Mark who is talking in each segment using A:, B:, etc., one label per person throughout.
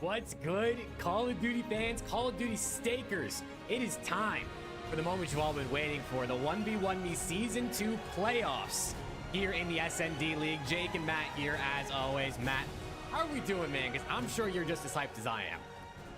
A: What's good, Call of Duty fans, Call of Duty stakers? It is time for the moment you've all been waiting for, the 1v1me Season 2 playoffs here in the SND League. Jake and Matt here, as always. Matt, how are we doing, man? Because I'm sure you're just as hyped as I am.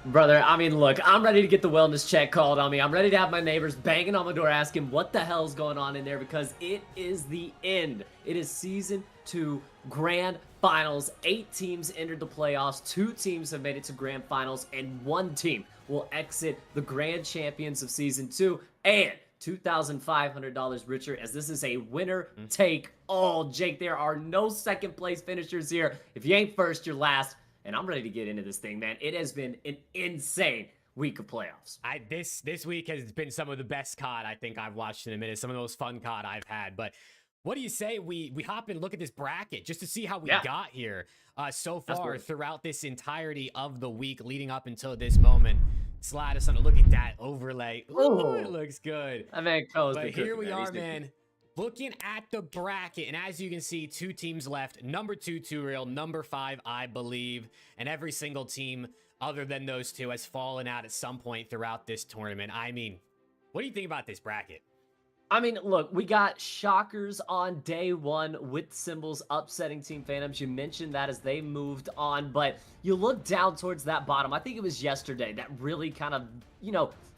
B: Brother, I mean, look, I'm ready to get the wellness check called on me. I'm ready to have my neighbors banging on my door asking what the hell's going on in there, because it is the end. It is Season 2 Grand Finals. 8 teams entered the playoffs. 2 teams have made it to Grand Finals, and 1 team will exit the Grand Champions of Season 2 and $2,500 richer, as this is a winner-take-all. Jake, there are no second-place finishers here. If you ain't first, you're last. And I'm ready to get into this thing, man. It has been an insane week of playoffs.
A: This week has been some of the best COD I think I've watched in a minute. Some of the most fun COD I've had. But what do you say we hop in and look at this bracket just to see how we got here so far throughout this entirety of the week leading up until this moment. Slide us on a look at that overlay. Ooh, it looks good.
B: I mean,
A: but here we are, man. Looking at the bracket, and as you can see, 2 teams left. Number 2, 2Real. Number 5, iBuLieVe. And every single team other than those 2 has fallen out at some point throughout this tournament. I mean, what do you think about this bracket?
B: I mean, look, we got shockers on day 1 with symbols upsetting Team Phantoms. You mentioned that as they moved on, but you look down towards that bottom. I think it was yesterday that really kind of,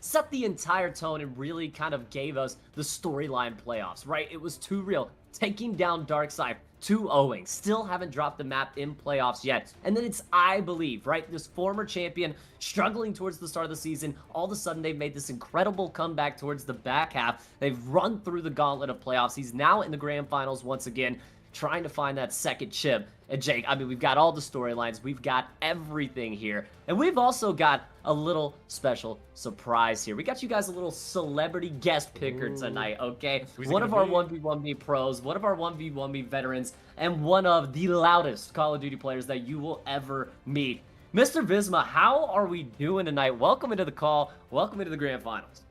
B: set the entire tone and really kind of gave us the storyline playoffs, right? It was 2Real taking down Darkside, 2-0ing. Still haven't dropped the map in playoffs yet. And then it's iBuLieVe, right? This former champion struggling towards the start of the season. All of a sudden, they've made this incredible comeback towards the back half. They've run through the gauntlet of playoffs. He's now in the Grand Finals once again, trying to find that second chip. And Jake, I mean, we've got all the storylines. We've got everything here. And we've also got a little special surprise here. We got you guys a little celebrity guest picker tonight, okay? One of our 1v1me pros, one of our 1v1me veterans, and one of the loudest Call of Duty players that you will ever meet. Mr. Visma, how are we doing tonight? Welcome into the call. Welcome into the Grand Finals.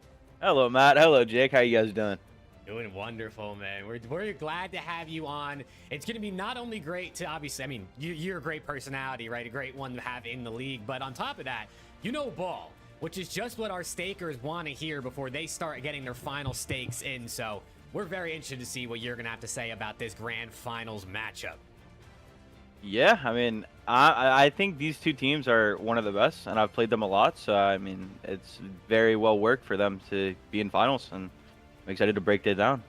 C: Hello, Matt. Hello, Jake. How you guys doing?
A: Doing wonderful, man. We're glad to have you on. It's going to be not only great to, obviously, I mean, you're a great personality, right? A great one to have in the league. But on top of that, you know ball, which is just what our stakers want to hear before they start getting their final stakes in. So we're very interested to see what you're going to have to say about this Grand Finals matchup.
C: Yeah, I mean, I think these 2 teams are one of the best, and I've played them a lot. So, I mean, it's very well worked for them to be in finals, and I'm excited to break that down.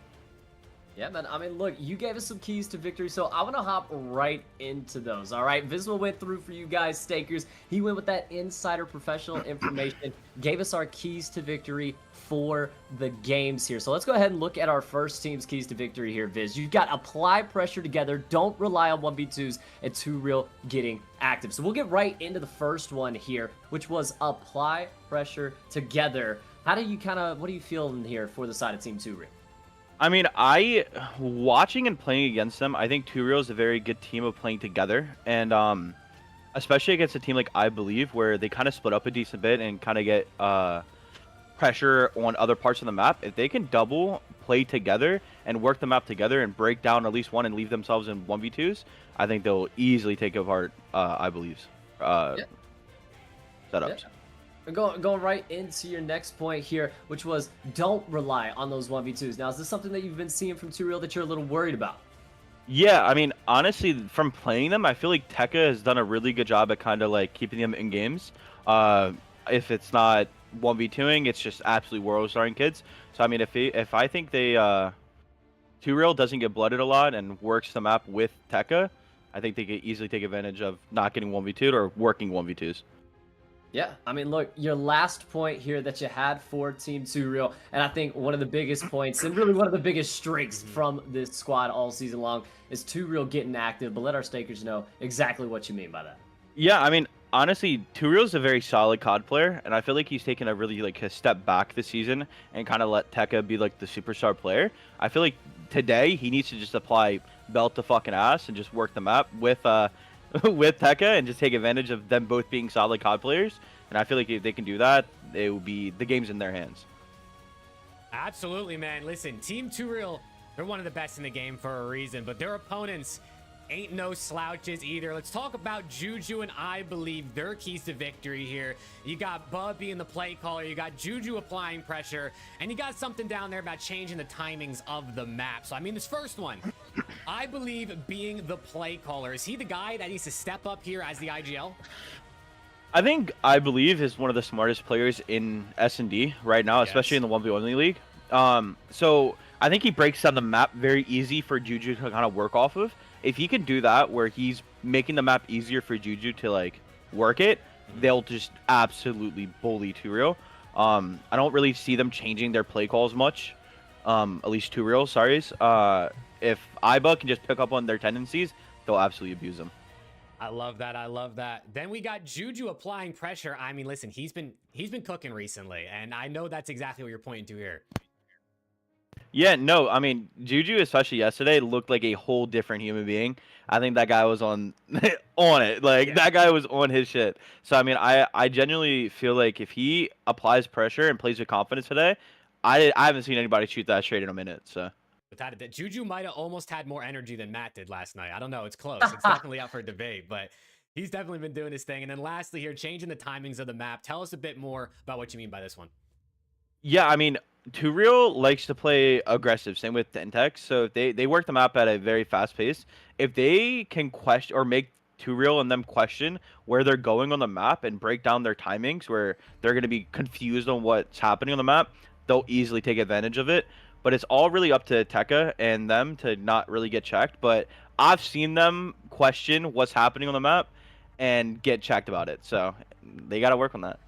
B: Yeah, man. I mean, look, you gave us some keys to victory, so I want to hop right into those, all right? Visma went through for you guys, stakers. He went with that insider professional information, gave us our keys to victory for the games here. So let's go ahead and look at our first team's keys to victory here, Viz. You've got apply pressure together, don't rely on 1v2s, and 2Real getting active. So we'll get right into the first one here, which was apply pressure together. How do you what are you feeling here for the side of Team 2Real?
C: I mean, watching and playing against them, I think 2Real is a very good team of playing together. And especially against a team like iBuLieVe, where they kind of split up a decent bit and kind of get pressure on other parts of the map. If they can double play together and work the map together and break down at least one and leave themselves in 1v2s, I think they'll easily take apart iBuLieVe's setups.
B: Going right into your next point here, which was don't rely on those 1v2s. Now, is this something that you've been seeing from 2Real that you're a little worried about?
C: Yeah, I mean, honestly, from playing them, I feel like Tekka has done a really good job at kind of like keeping them in games. If it's not 1v2ing, it's just absolutely world-starring kids. So, I mean, if I think they 2Real doesn't get blooded a lot and works the map with Tekka, I think they could easily take advantage of not getting 1v2'd or working 1v2s.
B: Yeah, I mean, look, your last point here that you had for Team 2Real, and I think one of the biggest points, and really one of the biggest strengths from this squad all season long, is 2Real getting active, but let our stakers know exactly what you mean by that.
C: Yeah, I mean, honestly, 2Real is a very solid COD player, and I feel like he's taken a really, a step back this season and kind of let Tekka be, the superstar player. I feel like today he needs to just apply belt to fucking ass and just work the map with with Tekka and just take advantage of them both being solid COD players. And I feel like if they can do that, it will be the game's in their hands.
A: Absolutely, man. Listen, Team 2Real, they're one of the best in the game for a reason, but their opponents ain't no slouches either. Let's talk about Juju and iBuLieVe, their keys to victory here. You got Bub being the play caller, you got Juju applying pressure, and you got something down there about changing the timings of the map. So, I mean, this first one, iBuLieVe being the play caller, is he the guy that needs to step up here as the IGL?
C: I think iBuLieVe is one of the smartest players in SND right now, especially in the 1v1 league. So I think he breaks down the map very easy for Juju to kind of work off of. If he can do that, where he's making the map easier for Juju to like work it, they'll just absolutely bully 2Real. I don't really see them changing their play calls much. At least 2Real, sorry. If iBuLieVe can just pick up on their tendencies, they'll absolutely abuse them.
A: I love that. I love that. Then we got Juju applying pressure. I mean, listen, he's been cooking recently, and I know that's exactly what you're pointing to here.
C: Yeah, no, I mean, Juju, especially yesterday, looked like a whole different human being. I think that guy was on on it. Like, that guy was on his shit. So, I mean, I genuinely feel like if he applies pressure and plays with confidence today, I haven't seen anybody shoot that straight in a minute, so.
A: Without it, Juju might have almost had more energy than Matt did last night. I don't know. It's close. It's definitely up for debate, but he's definitely been doing his thing. And then lastly here, changing the timings of the map. Tell us a bit more about what you mean by this one.
C: Yeah, I mean, 2Real likes to play aggressive. Same with Dentex. So if they work the map at a very fast pace. If they can question or make 2Real and them question where they're going on the map and break down their timings where they're going to be confused on what's happening on the map, they'll easily take advantage of it. But it's all really up to Tekka and them to not really get checked. But I've seen them question what's happening on the map and get checked about it. So they got to work on that.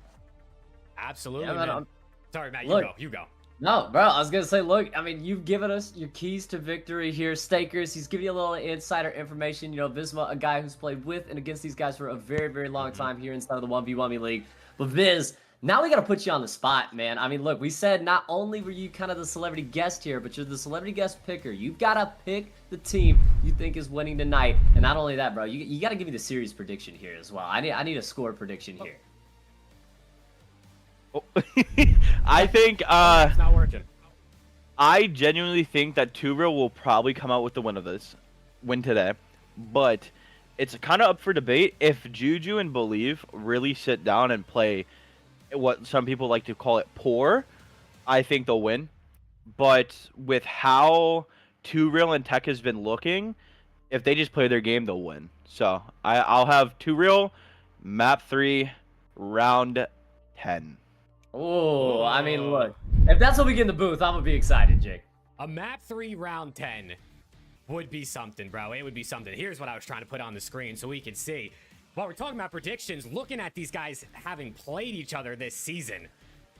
A: Absolutely,
B: Yeah,
A: man. Sorry, Matt, you go.
B: No, bro, I was going to say, look, I mean, you've given us your keys to victory here. Stakers, he's giving you a little insider information. You know, Visma, a guy who's played with and against these guys for a very, very long time here inside of the 1v1 league. But Viz, now we got to put you on the spot, man. I mean, look, we said not only were you kind of the celebrity guest here, but you're the celebrity guest picker. You've got to pick the team you think is winning tonight. And not only that, bro, you got to give me the series prediction here as well. I need a score prediction here.
C: I think
A: it's not working.
C: I genuinely think that 2Real will probably come out with the win today, but it's kind of up for debate. If Juju and iBuLieVe really sit down and play what some people like to call it poor, I think they'll win. But with how 2Real and Tech has been looking, if they just play their game, they'll win. So I'll have 2Real, map 3, round 10.
B: Oh, I mean, look, if that's what we get in the booth, I'm going to be excited, Jake.
A: A map 3 round 10 would be something, bro. It would be something. Here's what I was trying to put on the screen so we can see. While we're talking about predictions, looking at these guys having played each other this season,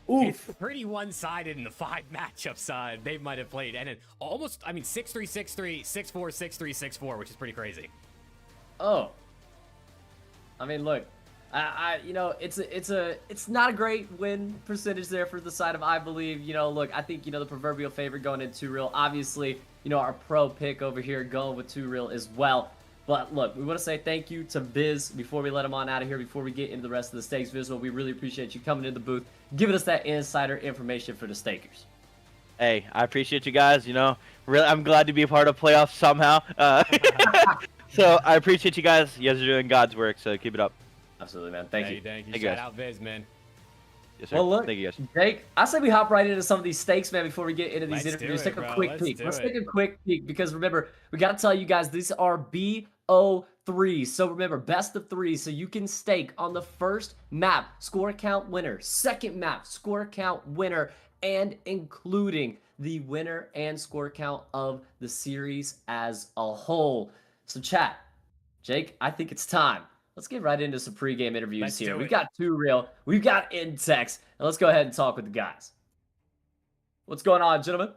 A: it's pretty one-sided in the 5 matchups they might have played. And it almost, I mean, 6-3, 6-3, 6-4, 6-3, 6-4, which is pretty crazy.
B: Oh. I mean, look. You know, it's not a great win percentage there for the side of iBuLieVe. You know, look, I think, you know, the proverbial favorite going into 2Real. Obviously, you know, our pro pick over here going with 2Real as well. But look, we want to say thank you to Biz before we let him on out of here, before we get into the rest of the stakes. Visual, we really appreciate you coming into the booth, giving us that insider information for the stakers.
C: Hey, I appreciate you guys. You know, really, I'm glad to be a part of playoffs somehow. So I appreciate you guys. You guys are doing God's work, so keep it up.
B: Absolutely, man. Thank you.
A: Thank you.
C: Thank
A: Shout
C: you,
A: out Viz, man.
C: Yes, sir.
B: Well, look,
C: thank you guys.
B: Jake, I say we hop right into some of these stakes, man, before we get into these interviews.
A: Let's
B: Take a quick peek.
A: Let's
B: take a quick peek because remember, we got to tell you guys these are BO3. So remember, best of 3. So you can stake on the first map, score count winner, second map, score count winner, and including the winner and score count of the series as a whole. So chat, Jake, I think it's time. Let's get right into some pregame interviews here. We've got 2Real, we've got Intex, and let's go ahead and talk with the guys. What's going on, gentlemen?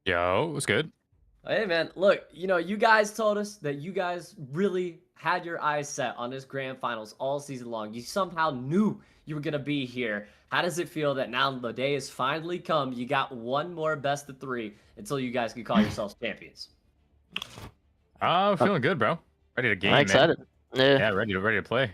D: Yo, what's good?
B: Hey, man, look, you know, you guys told us that you guys really had your eyes set on this grand finals all season long. You somehow knew you were going to be here. How does it feel that now the day has finally come? You got one more best of 3 until you guys can call yourselves champions.
D: Feeling good, bro. Ready to game,
E: I'm excited.
D: man. Yeah, ready to play.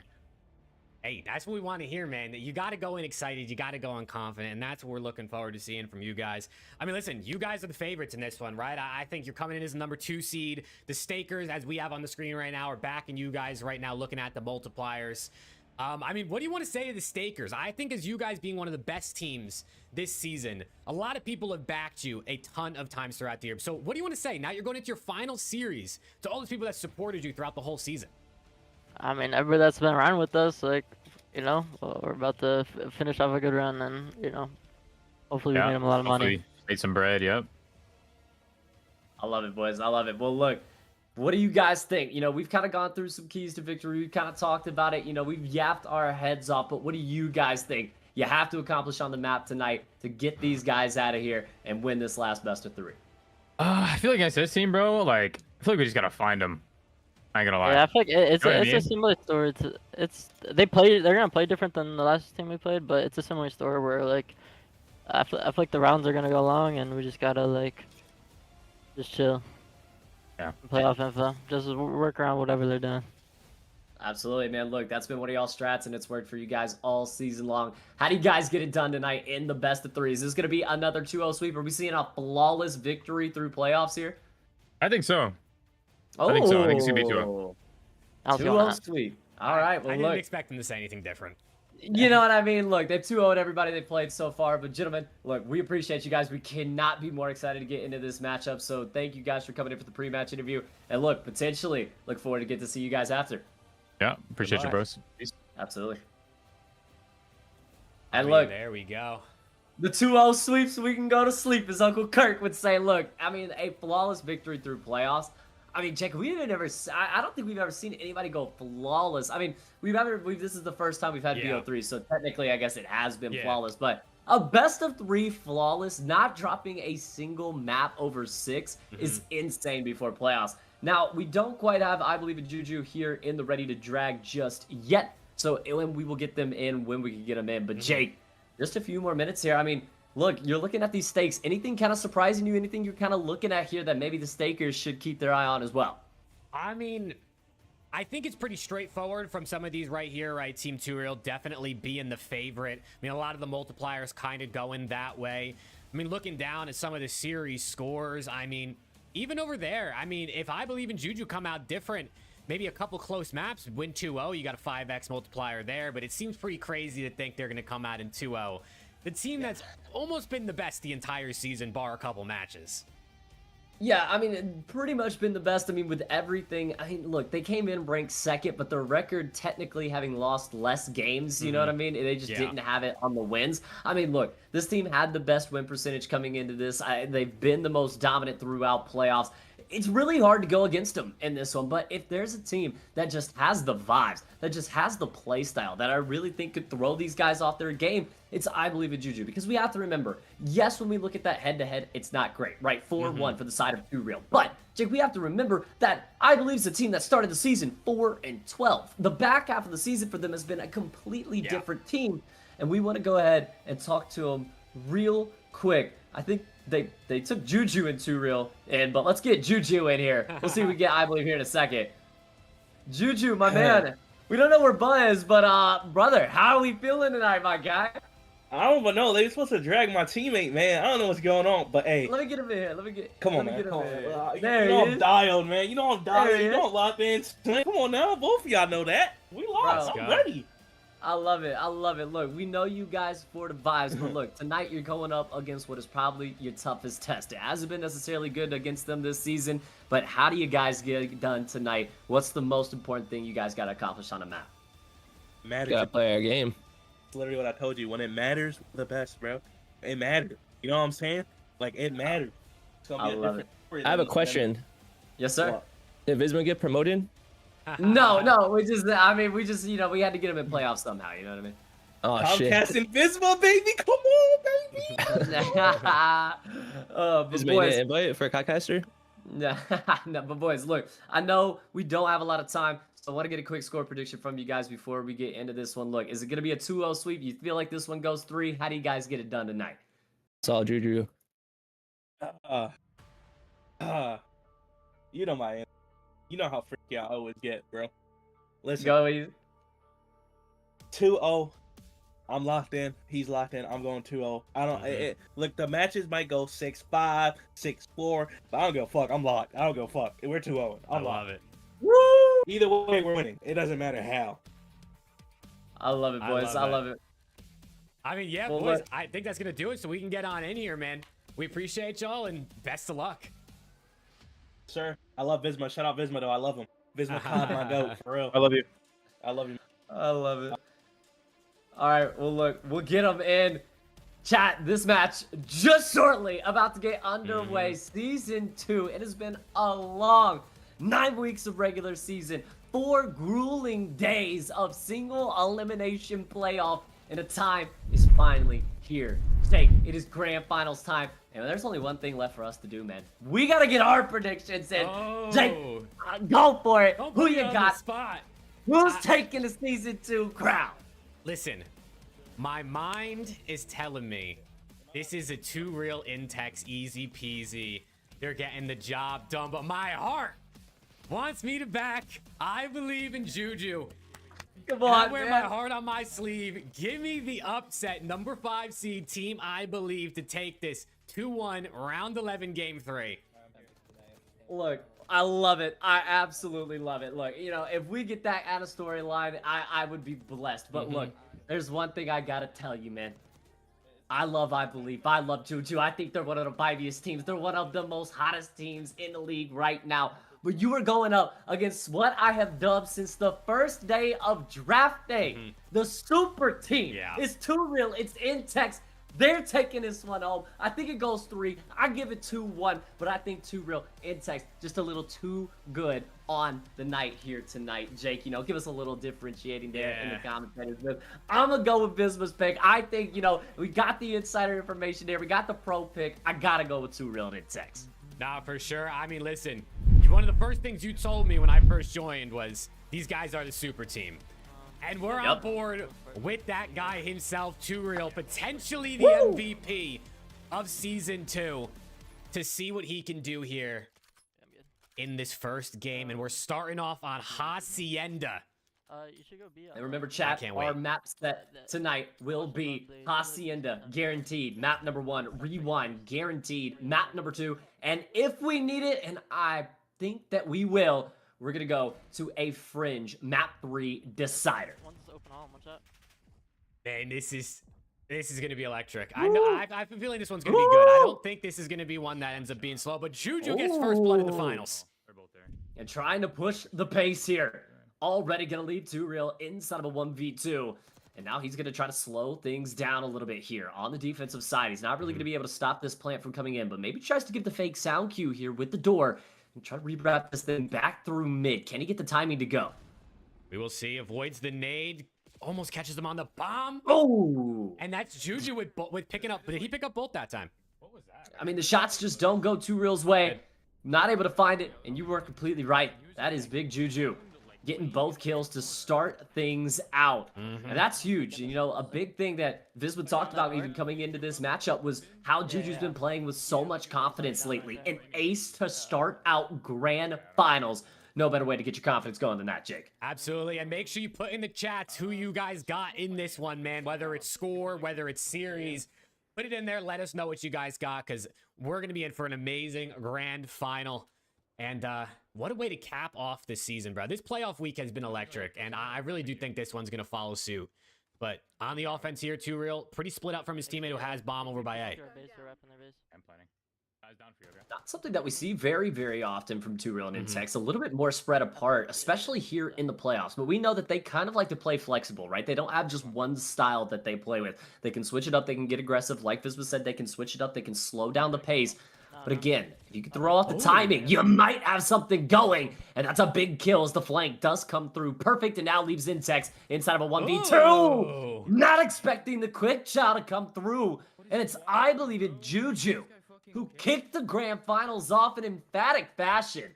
A: Hey, that's what we want to hear, man. You got to go in excited. You got to go in confident. And that's what we're looking forward to seeing from you guys. I mean, listen, you guys are the favorites in this one, right? I think you're coming in as the number 2 seed. The stakers, as we have on the screen right now, are backing you guys right now, looking at the multipliers. I mean, what do you want to say to the stakers? I think as you guys being one of the best teams this season, a lot of people have backed you a ton of times throughout the year. So what do you want to say? Now you're going into your final series to all those people that supported you throughout the whole season.
E: I mean, everybody that's been around with us, like, you know, we're about to finish off a good run, and you know, hopefully we made them a lot of money.
D: Made some bread. Yep.
B: I love it, boys. I love it. Well, look, what do you guys think? You know, we've kind of gone through some keys to victory. We've kind of talked about it. You know, we've yapped our heads off, but what do you guys think you have to accomplish on the map tonight to get these guys out of here and win this last best of 3?
D: I feel like against this team, bro. Like, I feel like we just gotta find them. I ain't gonna lie.
E: Yeah, I feel like it's
D: You know what I
E: a
D: mean?
E: similar story. They're gonna play different than the last team we played, but it's a similar story where like I feel like the rounds are gonna go long, and we just gotta like just chill.
D: Yeah.
E: Play off info. Just work around whatever they're doing.
B: Absolutely, man. Look, that's been one of y'all strats, and it's worked for you guys all season long. How do you guys get it done tonight in the best of 3? Is this going to be another 2-0 sweep? Are we seeing a flawless victory through playoffs here?
D: I think so.
B: Oh,
D: I think so. I think it's gonna be 2-0.
B: 2-0 sweep. All right, well,
A: I didn't
B: look.
A: expect them to say anything different.
B: You know what I mean? Look, they've 2-0'd everybody they played so far. But, gentlemen, look, we appreciate you guys. We cannot be more excited to get into this matchup. So, thank you guys for coming in for the pre-match interview. And, look, potentially look forward to get to see you guys after.
D: Yeah. Appreciate you,
A: Goodbye.
D: bros. Peace.
B: Absolutely.
A: I
B: And,
A: mean,
B: look,
A: there we go.
B: the 2-0 sweeps, we can go to sleep, as Uncle Kirk would say. Look, I mean, a flawless victory through playoffs. I mean, Jake, I don't think we've ever seen anybody go flawless. I mean, this is the first time we've had
A: Yeah.
B: BO3, so technically, I guess it has been
A: Yeah.
B: flawless. But a best of 3 flawless, not dropping a single map over 6 is insane before playoffs. Now, we don't quite have iBuLieVe and Juju here in the ready to drag just yet. So we will get them in when we can get them in. But Jake, just a few more minutes here. I mean, look, you're looking at these stakes. Anything kind of surprising you? Anything you're kind of looking at here that maybe the stakers should keep their eye on as well?
A: I mean, I think it's pretty straightforward from some of these right here, right? Team 2 definitely being the favorite. I mean, a lot of the multipliers kind of going that way. I mean, looking down at some of the series scores, I mean, even over there, I mean, if iBuLieVe and Juju come out different, maybe a couple close maps, win 2-0, you got a 5x multiplier there, but it seems pretty crazy to think they're going to come out in 2-0. The team that's almost been the best the entire season, bar a couple matches.
B: Yeah, I mean, it pretty much been the best. I mean, with everything. I mean, look, they came in ranked 2nd, but their record technically having lost less games, you know what I mean? They just didn't have it on the wins. I mean, look, this team had the best win percentage coming into this. They've been the most dominant throughout playoffs. It's really hard to go against them in this one, but if there's a team that just has the vibes, that just has the play style, that I really think could throw these guys off their game, it's iBuLieVe and Juju. Because we have to remember, yes, when we look at that head-to-head, it's not great, right? 4-1 for the side of 2Real. But, Jake, we have to remember that iBuLieVe's a team that started the season 4-12. The back half of the season for them has been a completely different team, and we want to go ahead and talk to them real quick. I think they took Juju in 2Real, but let's get Juju in here. We'll see if we get iBuLieVe here in a second. Juju, my man, we don't know where Bun is, but brother, how are we feeling tonight, my guy?
F: I don't even know. They were supposed to drag my teammate, man. I don't know what's going on, but hey.
B: Let me get him in here.
F: Come on,
B: let me
F: man.
B: get him
F: Come on.
B: in here.
F: You
B: There
F: know
B: he
F: I'm
B: is.
F: dialed, man. You know I'm dialed.
B: There he
F: You know
B: is.
F: I'm locked in. Come on now. Both of y'all know that. We lost.
B: Bro.
F: I'm ready.
B: I love it. I love it. Look, we know you guys for the vibes, but look, tonight you're going up against what is probably your toughest test. It hasn't been necessarily good against them this season, but how do you guys get it done tonight? What's the most important thing you guys got to accomplish on the map?
F: Matters.
G: Gotta play our game.
F: That's literally what I told you. When it matters, we're the best, bro. It matters. You know what I'm saying? Like, it matters. It's gonna be
B: I
F: a
B: love
F: different story
G: I have a
F: than-
G: question.
B: Yes, sir.
F: What?
G: Did Visma get promoted?
B: No, we just we had to get him in playoffs somehow, you know what I mean?
G: Oh shit.
F: Comcast Invisible, baby. Come on, baby.
B: But
G: Visma
B: boys,
G: didn't invite for Cockcaster?
B: no, but boys, look, I know we don't have a lot of time, so I want to get a quick score prediction from you guys before we get into this one. Look, is it going to be a 2-0 sweep? You feel like this one goes 3? How do you guys get it done tonight?
G: It's all Juju.
F: You know my answer. You know how freaky I always get, bro. Listen.
B: Go easy.
F: 2-0. I'm locked in. He's locked in. I'm going 2-0. I don't look. The matches might go 6-5, 6-4, but I don't give a fuck. I'm locked. I don't give a fuck. We're 2-0.
A: I love it.
F: Woo! Either way, we're winning. It doesn't matter how.
B: I love it, boys. I love it.
A: I mean, yeah,
B: Well,
A: boys.
B: look.
A: I think that's gonna do it, so we can get on in here, man. We appreciate y'all and best of luck.
F: Sir, I love Visma. Shout out Visma though. I love him. Visma Khan, my goat, for real.
C: I love you.
F: I love you.
B: I love it. All right, well, look, we'll get them in. Chat, this match just shortly about to get underway. Season 2. It has been a long 9 weeks of regular season, 4 grueling days of single elimination playoff, and the time is finally here. Jake, it is grand finals time, and there's only one thing left for us to do, man. We gotta get our predictions in.
A: Oh.
B: Jake, go for it.
A: Don't
B: Who
A: put me
B: you
A: on the
B: got?
A: spot.
B: Who's taking the season 2 crown?
A: Listen, my mind is telling me this is a 2 real Intex, easy peasy. They're getting the job done, but my heart wants me to back. I believe in Juju.
B: Come
A: And I
B: on,
A: wear
B: man.
A: my heart on my sleeve. Give me the upset, number 5 seed team iBuLieVe to take this 2-1 round 11 game 3.
B: Look, I love it. I absolutely love it. Look, you know, if we get that out of storyline, I would be blessed. But look, there's one thing I gotta tell you, man. I love iBuLieVe. I love Juju. I think they're one of the biviest teams. They're one of the most hottest teams in the league right now. But you are going up against what I have dubbed since the first day of draft day. The super team.
A: Yeah.
B: It's too real. It's Intex. They're taking this one home. I think it goes 3. I give it 2-1, but I think 2 real Intex. Just a little too good on the night here tonight. Jake, you know, give us a little differentiating there in the commentaries. I'm going to go with Visma's pick. I think, you know, we got the insider information there. We got the pro pick. I got to go with 2 real Intex.
A: Nah, for sure. I mean, listen, one of the first things you told me when I first joined was these guys are the super team. And we're on board with that guy himself, 2 real, potentially the MVP of Season 2, to see what he can do here in this first game. And we're starting off on Hacienda.
E: You should go B.
B: And remember, chat,
A: can't
B: our
A: wait.
B: map set tonight will be Hacienda, guaranteed. Map number 1, Rewind, guaranteed. Map number 2, and if we need it, and I think that we will, we're going to go to a Fringe, map 3, Decider.
E: One's open hall, watch out.
A: Man, this is going to be electric. I know. I have a feeling this one's going to be good. I don't think this is going to be one that ends up being slow, but Juju gets first blood in the finals.
D: They're both there.
B: And trying to push the pace here. Already going to lead 2 real inside of a 1v2. And now he's going to try to slow things down a little bit here on the defensive side. He's not really going to be able to stop this plant from coming in, but maybe tries to give the fake sound cue here with the door and try to reroute this thing back through mid. Can he get the timing to go?
A: We will see. Avoids the nade. Almost catches him on the bomb.
B: Oh!
A: And that's Juju with picking up. But did he pick up bolt that time?
D: What was that?
B: I mean, the shots just don't go 2 real's way. Not able to find it, and you were completely right. That is big Juju. Getting both kills to start things out. And that's huge. And, you know, a big thing that Visma talked about even coming into this matchup was how Juju's been playing with so much confidence lately. An ace to start out grand finals. No better way to get your confidence going than that, Jake.
A: Absolutely. And make sure you put in the chats who you guys got in this one, man. Whether it's score, whether it's series. Put it in there. Let us know what you guys got, because we're going to be in for an amazing grand final. And what a way to cap off this season, bro. This playoff week has been electric, and I really do think this one's going to follow suit. But on the offense here, 2 real, pretty split up from his teammate who has bomb over by A.
D: I'm planning. Guys down for you, okay?
B: Not something that we see very, very often from 2 real and Intex. A little bit more spread apart, especially here in the playoffs. But we know that they kind of like to play flexible, right? They don't have just one style that they play with. They can switch it up. They can get aggressive. Like Visma said, they can switch it up. They can slow down the pace. But again, if you can throw off the timing, you might have something going. And that's a big kill as the flank does come through. Perfect, and now leaves Intex inside of a 1v2.
A: Ooh.
B: Not expecting the quick shot to come through. And it's, I believe, it Juju, who kicked the grand finals off in emphatic fashion.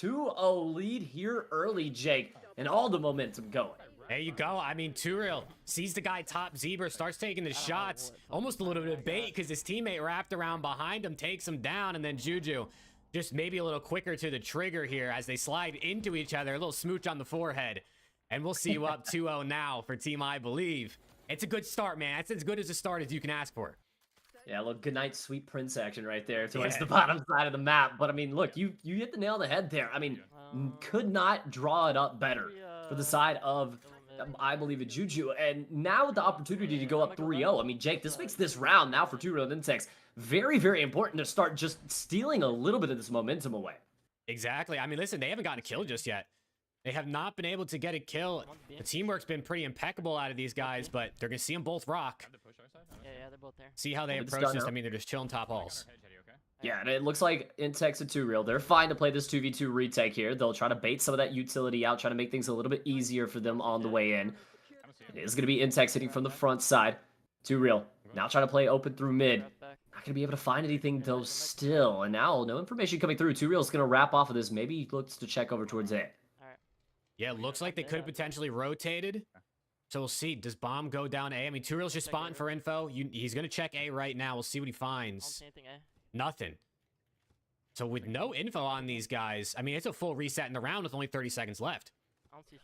B: 2-0 lead here early, Jake, and all the momentum going.
A: There you go. I mean, 2 real sees the guy top Zebra, starts taking the shots. Almost a little bit of bait because his teammate wrapped around behind him, takes him down, and then Juju just maybe a little quicker to the trigger here as they slide into each other. A little smooch on the forehead. And we'll see you up 2-0 now for Team iBuLieVe. It's a good start, man. That's as good as a start as you can ask for.
B: Yeah, look, good night, sweet prince action right there towards the bottom side of the map. But I mean, look, you hit the nail on the head there. I mean, could not draw it up better for the side of iBuLieVe Juju. And now with the opportunity to go up 3-0, I mean, Jake, this makes this round now for 2-0 and Intex very, very important to start just stealing a little bit of this momentum away.
A: Exactly. I mean, listen, they haven't gotten a kill just yet. They have not been able to get a kill. The teamwork's been pretty impeccable out of these guys, but they're going to see them both rock.
E: Yeah, they're both there.
A: See how they approach this. I mean, they're just chilling top halls.
B: Yeah, and it looks like Intex and 2Real, they're fine to play this 2v2 retake here. They'll try to bait some of that utility out, try to make things a little bit easier for them on the way in. It is going to be Intex hitting from the front side. 2Real now trying to play open through mid. Not going to be able to find anything, though, still. And now, no information coming through. 2Real's going to wrap off of this. Maybe he looks to check over towards A.
A: Yeah, it looks like they could have potentially rotated. So we'll see. Does Bomb go down A? I mean, 2Real's just spotting for info. He's going to check A right now. We'll see what he finds. Nothing. So with no info on these guys, I mean, it's a full reset in the round with only 30 seconds left.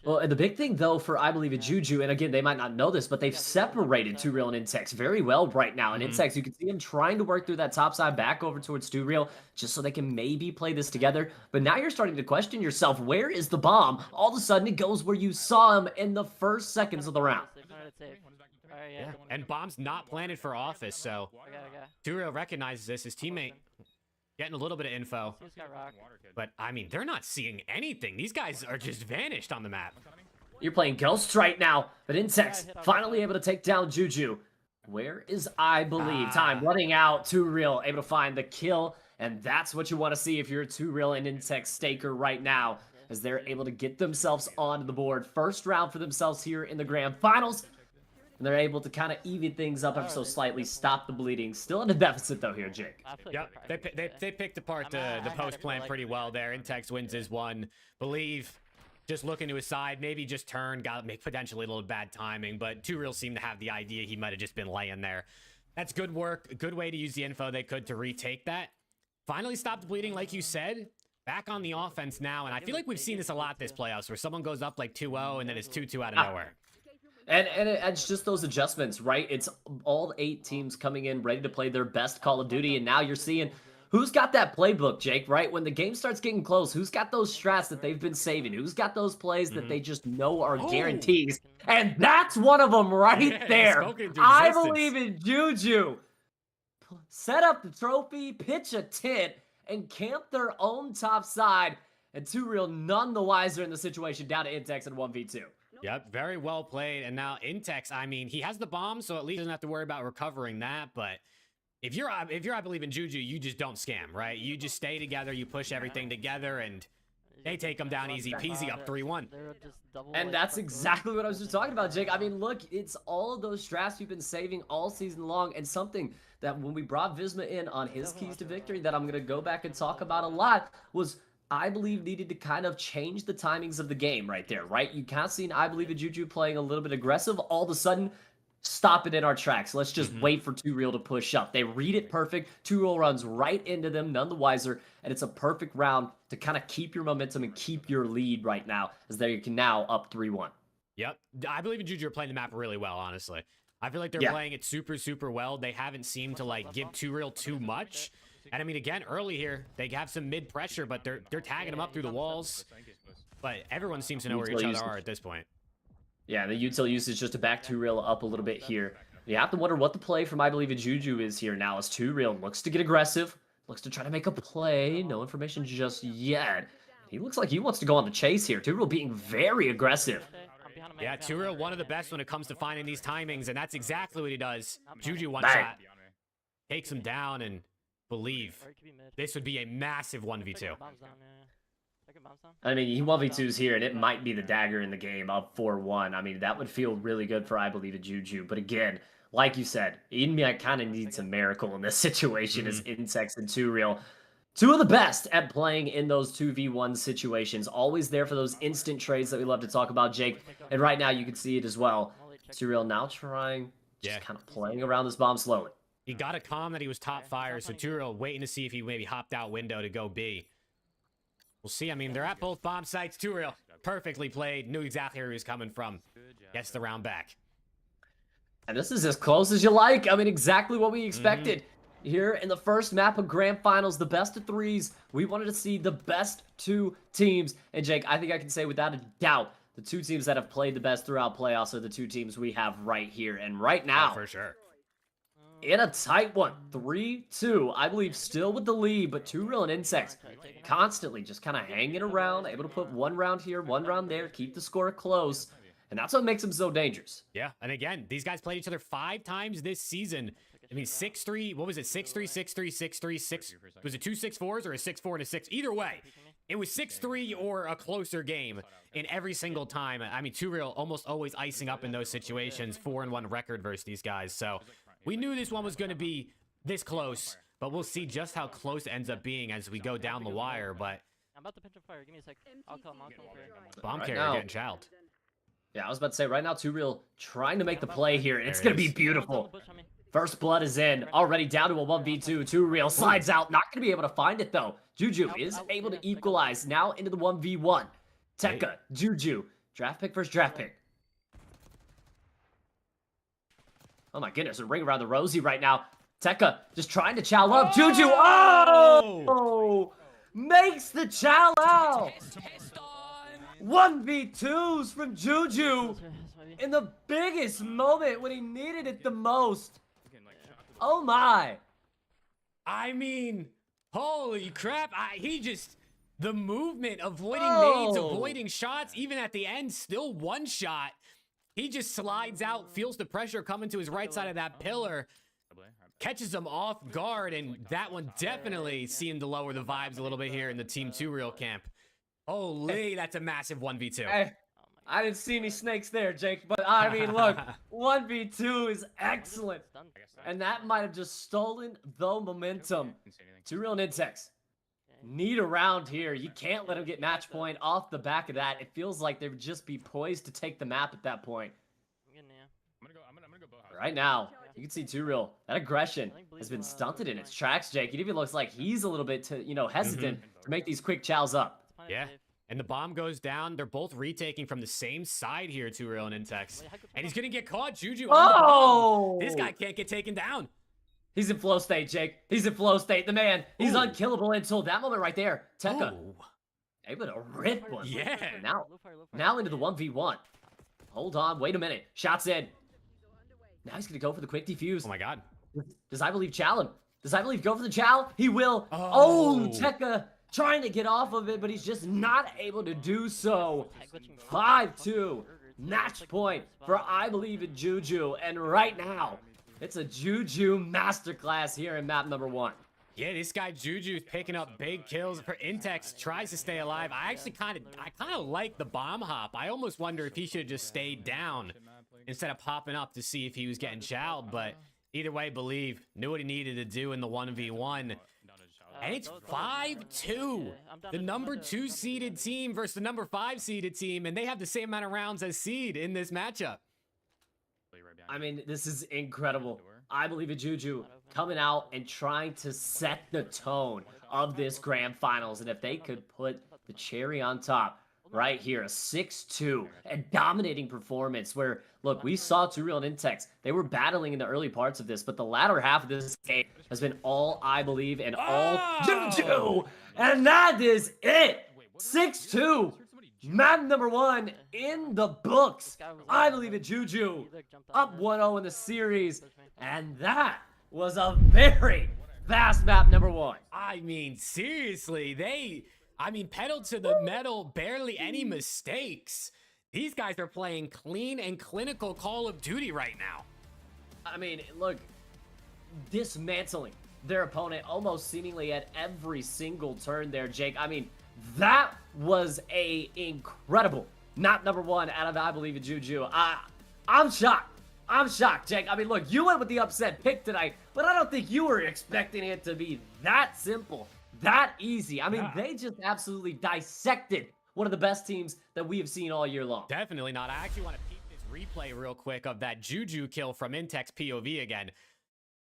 B: Well, and the big thing, though, for iBuLieVe Juju, and again, they might not know this, but they've separated 2Real and Intex very well right now. And Intex, you can see him trying to work through that top side back over towards 2Real, just so they can maybe play this together. But now you're starting to question yourself, where is the bomb? All of a sudden, it goes where you saw him in the first seconds of the round.
A: Yeah, and Bomb's not planted for office, so 2Real recognizes this. His teammate getting a little bit of info. But, I mean, they're not seeing anything. These guys are just vanished on the map.
B: You're playing Ghost right now, but Intex finally able to take down Juju. Where is iBuLieVe? Time running out. 2Real able to find the kill, and that's what you want to see if you're a 2Real and Intex staker right now, as they're able to get themselves onto the board. First round for themselves here in the grand finals. And they're able to kind of even things up ever so slightly, stop the bleeding. Still in a deficit, though, here, Jake.
A: Yep, they picked apart the post plan pretty well there. Intex wins his one. iBuLieVe just looking to his side, maybe just turned, got potentially a little bad timing, but 2Real seemed to have the idea he might have just been laying there. That's good work. A good way to use the info they could to retake that. Finally stopped the bleeding, like you said. Back on the offense now, and I feel like we've seen this a lot this playoffs, where someone goes up like 2-0 and then it's 2-2 out of nowhere.
B: And it's just those adjustments, right? It's all 8 teams coming in ready to play their best Call of Duty, and now you're seeing who's got that playbook, Jake, right? When the game starts getting close, who's got those strats that they've been saving? Who's got those plays that they just know are guarantees? And that's one of them right there. iBuLieVe Juju. Set up the trophy, pitch a tent, and camp their own top side. And 2Real none the wiser in the situation, down to Intex and 1v2.
A: Yep, very well played. And now Intex, I mean, he has the bomb, so at least he doesn't have to worry about recovering that. But if you're iBuLieVe Juju, you just don't scam, right? You just stay together, you push everything together, and they take them down easy peasy up 3-1.
B: And that's exactly what I was just talking about, Jake. I mean, look, it's all of those strats you've been saving all season long, and something that when we brought Visma in on his keys to victory that I'm going to go back and talk about a lot was iBuLieVe needed to kind of change the timings of the game right there, right? You kind of seen iBuLieVe Juju playing a little bit aggressive. All of a sudden, stop it in our tracks. Let's just wait for 2Real to push up. They read it perfect. 2Real runs right into them, none the wiser. And it's a perfect round to kind of keep your momentum and keep your lead right now, as they can now up 3-1.
A: Yep. iBuLieVe Juju are playing the map really well, honestly. I feel like they're playing it super, super well. They haven't seemed to, like, give 2Real too much. And I mean, again, early here, they have some mid pressure, but they're tagging them up through the walls. But everyone seems to know where each other are at this point.
B: Yeah, the util usage just to back 2Real up a little bit here. You have to wonder what the play from iBuLieVe Juju is here now, as 2Real looks to get aggressive, looks to try to make a play. No information just yet. He looks like he wants to go on the chase here. 2Real being very aggressive.
A: Yeah, 2Real, one of the best when it comes to finding these timings, and that's exactly what he does. Juju one shot, takes him down, and iBuLieVe this would be a massive 1v2.
B: I mean, he 1v2s here, and it might be the dagger in the game up 4-1. I mean, that would feel really good for iBuLieVe Juju. But again, like you said, Eden kind of needs a miracle in this situation as Intex and 2Real. Two of the best at playing in those 2v1 situations. Always there for those instant trades that we love to talk about, Jake. And right now, you can see it as well. 2Real now trying, just kind of playing around this bomb slowly.
A: He got a comm that he was top fire, so 2Real waiting to see if he maybe hopped out window to go B. We'll see. I mean, they're at both bomb sites. Too real. Perfectly played. Knew exactly where he was coming from. Gets the round back.
B: And this is as close as you like. I mean, exactly what we expected. Here in the first map of Grand Finals, the best of threes, we wanted to see the best two teams. And Jake, I think I can say without a doubt, the two teams that have played the best throughout playoffs are the two teams we have right here. And right now,
A: Oh, for sure.
B: in a tight one, 3-2, iBuLieVe still with the lead, but Too Real and Insects constantly just kind of hanging around, able to put one round here, one round there, keep the score close. And that's what makes them so dangerous.
A: Yeah, and again, these guys played each other 5 times this season. I mean, 6-3, what was it? 6-3, 6-3, 6-3, 6. Was it 2 6-4s or a 6-4 and a 6? Either way, it was 6-3 or a closer game in every single time. I mean, Too Real almost always icing up in those situations, 4-1 record versus these guys. So we knew this one was going to be this close, but we'll see just how close it ends up being as we go down the wire. But
E: I'm about to pinch a fire. Give me a sec. I'll come.
A: bomb
B: Right
A: carrier
B: now.
A: getting child.
B: Yeah, I was about to say, right now, Too Real trying to make the play here, and it's going to be beautiful. First blood is in, already down to a 1v2. Too Real slides out, not going to be able to find it, though. Juju is able to equalize, now into the 1v1. Tekka, Juju, draft pick versus draft pick. Oh my goodness, a ring around the rosy right now. Tekka just trying to chow up. Juju, oh! Makes the chow out! 1v2s from Juju in the biggest moment when he needed it the most. Oh my.
A: I mean, holy crap. The movement, avoiding
B: Oh.
A: nades, avoiding shots, even at the end, still one shot. He just slides out, feels the pressure coming to his right side of that pillar, catches him off guard, and that one definitely seemed to lower the vibes a little bit here in the Team 2 Real camp. Holy, that's a massive 1v2.
B: Hey, I didn't see any snakes there, Jake, but I mean, look, 1v2 is excellent. And that might have just stolen the momentum. Too Real and Insects need a round here. You can't let them get match point off the back of that. It feels like they would just be poised to take the map at that point. Right now, you can see Too Real. That aggression has been stunted in its tracks, Jake. It even looks like he's a little bit, hesitant to make these quick chows up.
A: Yeah. And the bomb goes down. They're both retaking from the same side here, Too Real and Intex. And he's going to get caught. Juju on the bomb. This guy can't get taken down.
B: He's in flow state, Jake. He's in flow state. The man, he's unkillable until that moment right there. Tekka, able to rip one.
A: Yeah.
B: Now into the 1v1. Hold on, wait a minute. Shots in. Now he's going to go for the quick defuse.
A: Oh my god.
B: Does iBuLieVe chow him? Does iBuLieVe go for the chow? He will.
A: Oh.
B: Tekka trying to get off of it, but he's just not able to do so. 5-2. Match point for iBuLieVe and Juju. And right now, it's a Juju masterclass here in map number 1.
A: Yeah, this guy Juju's picking up big kills. For Intex tries to stay alive. I kind of like the bomb hop. I almost wonder if he should have just stayed down instead of popping up to see if he was getting chowed. But either way, iBuLieVe knew what he needed to do in the 1v1. And it's 5-2. The number 2 seeded team versus the number 5 seeded team, and they have the same amount of rounds as seed in this matchup.
B: I mean, this is incredible. iBuLieVe and Juju coming out and trying to set the tone of this grand finals. And if they could put the cherry on top right here, a 6-2 and dominating performance where, look, we saw Too Real and Intex. They were battling in the early parts of this, but the latter half of this game has been all iBuLieVe and all Juju. And that is it. 6-2. Map number 1 in the books. iBuLieVe and Juju up 1-0 in the series. And that was a very fast map number 1.
A: I mean, seriously, pedal to the metal, barely any mistakes. These guys are playing clean and clinical Call of Duty right now.
B: I mean, look, dismantling their opponent almost seemingly at every single turn there, Jake. I mean, that was a incredible map number 1 out of iBuLieVe and Juju. I'm shocked. I'm shocked, Jake. I mean, look, you went with the upset pick tonight, but I don't think you were expecting it to be that simple, that easy. I mean, they just absolutely dissected one of the best teams that we have seen all year long.
A: Definitely not. I actually want to peek this replay real quick of that Juju kill from Intex POV again.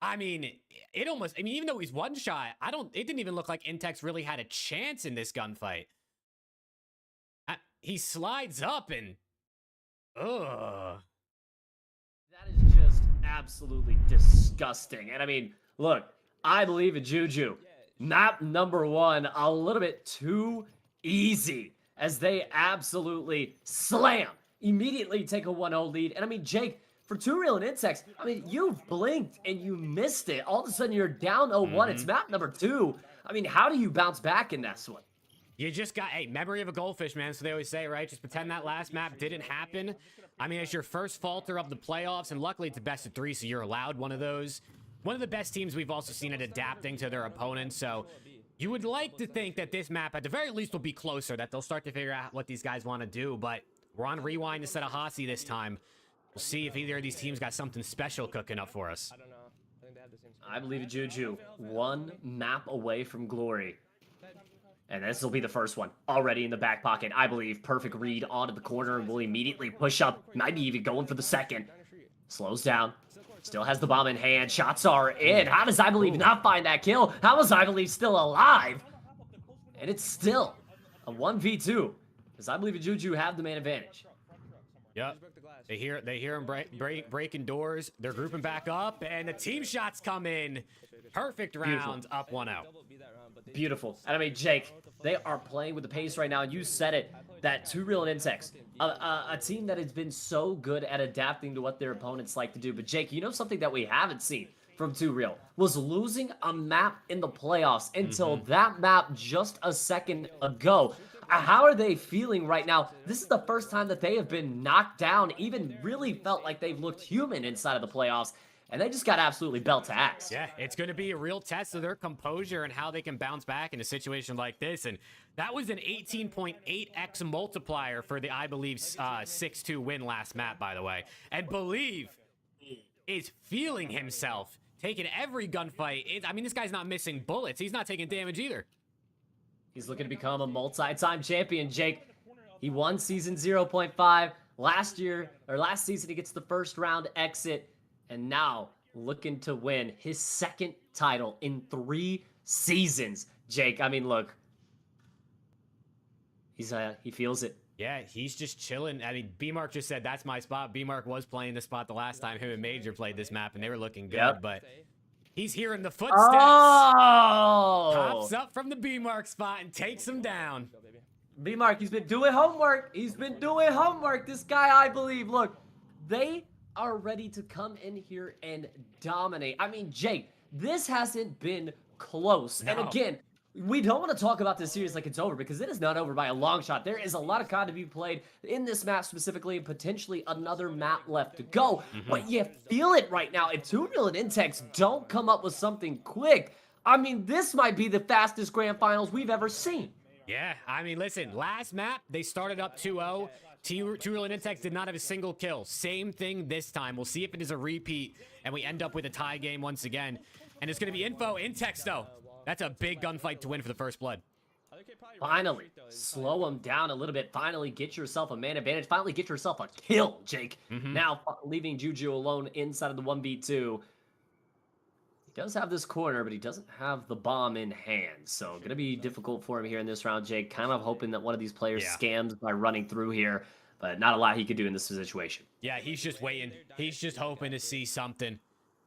A: I mean, even though he's one shot, it didn't even look like Intex really had a chance in this gunfight. he slides up and ugh.
B: That is just absolutely disgusting. And I mean, look, I believe in Juju. Map number 1, a little bit too easy as they absolutely slam. Immediately take a 1-0 lead. And I mean, Jake, for 2Real and Insects, I mean, you've blinked and you missed it. All of a sudden, you're down 0-1. It's map number 2. I mean, how do you bounce back in this one?
A: You just got, hey, memory of a goldfish, man. So they always say, right? Just pretend that last map didn't happen. I mean, it's your first falter of the playoffs, and luckily it's a best of 3, so you're allowed one of those. One of the best teams we've also seen at adapting to their opponents, so you would like to think that this map, at the very least, will be closer, that they'll start to figure out what these guys want to do, but we're on Rewind instead of Hasi this time. We'll see if either of these teams got something special cooking up for us.
B: I believe in Juju. 1 map away from glory. And this will be the first one. Already in the back pocket, I believe. Perfect read onto the corner and will immediately push up. Maybe even going for the second. Slows down. Still has the bomb in hand. Shots are in. How does iBuLieVe not find that kill? How is iBuLieVe still alive? And it's still a 1v2. Because iBuLieVe and Juju have the man advantage.
A: Yep. They hear him breaking doors. They're grouping back up, and the team shots come in. Perfect round, up 1-0.
B: Beautiful. And I mean, Jake, they are playing with the pace right now. And you said it, that 2Real and Insects, a team that has been so good at adapting to what their opponents like to do. But Jake, you know something that we haven't seen from 2Real was losing a map in the playoffs until that map just a second ago. How are they feeling right now? This is the first time that they have been knocked down, even really felt like they've looked human inside of the playoffs. And they just got absolutely belt to axe.
A: Yeah, it's going to be a real test of their composure and how they can bounce back in a situation like this. And that was an 18.8x multiplier for the iBuLieVe 6-2 win last map, by the way. And BuLieVe is feeling himself, taking every gunfight. I mean, this guy's not missing bullets. He's not taking damage either.
B: He's looking to become a multi-time champion, Jake. He won season 0.5 last season. He gets the first round exit. And now looking to win his second title in 3 seasons. Jake, I mean, look, he feels it.
A: Yeah, he's just chilling. I mean, B-Mark just said that's my spot. B-Mark was playing the spot the last time him and Major played this map, and they were looking good. But he's hearing the footsteps.
B: Oh!
A: Pops up from the B-Mark spot and takes him down.
B: B-Mark, he's been doing homework. He's been doing homework. This guy, iBuLieVe. Look, they are ready to come in here and dominate. I mean, Jake, this hasn't been close.
A: No.
B: And again, we don't want to talk about this series like it's over because it is not over by a long shot. There is a lot of COD to be played in this map specifically and potentially another map left to go. But you feel it right now. If 2Real and Intex don't come up with something quick, I mean, this might be the fastest grand finals we've ever seen.
A: Yeah, I mean, listen, last map, they started up 2-0. 2Real and Intex did not have a single kill. Same thing this time. We'll see if it is a repeat, and we end up with a tie game once again. And it's going to be info. Intex, though. That's a big gunfight to win for the first blood.
B: Finally, slow him down a little bit. Finally, get yourself a man advantage. Finally, get yourself a kill, Jake. Now, leaving Juju alone inside of the 1v2. He does have this corner, but he doesn't have the bomb in hand. So, going to be difficult for him here in this round, Jake. Kind of hoping that one of these players scams by running through here. But not a lot he could do in this situation.
A: Yeah, he's just waiting. He's just hoping to see something.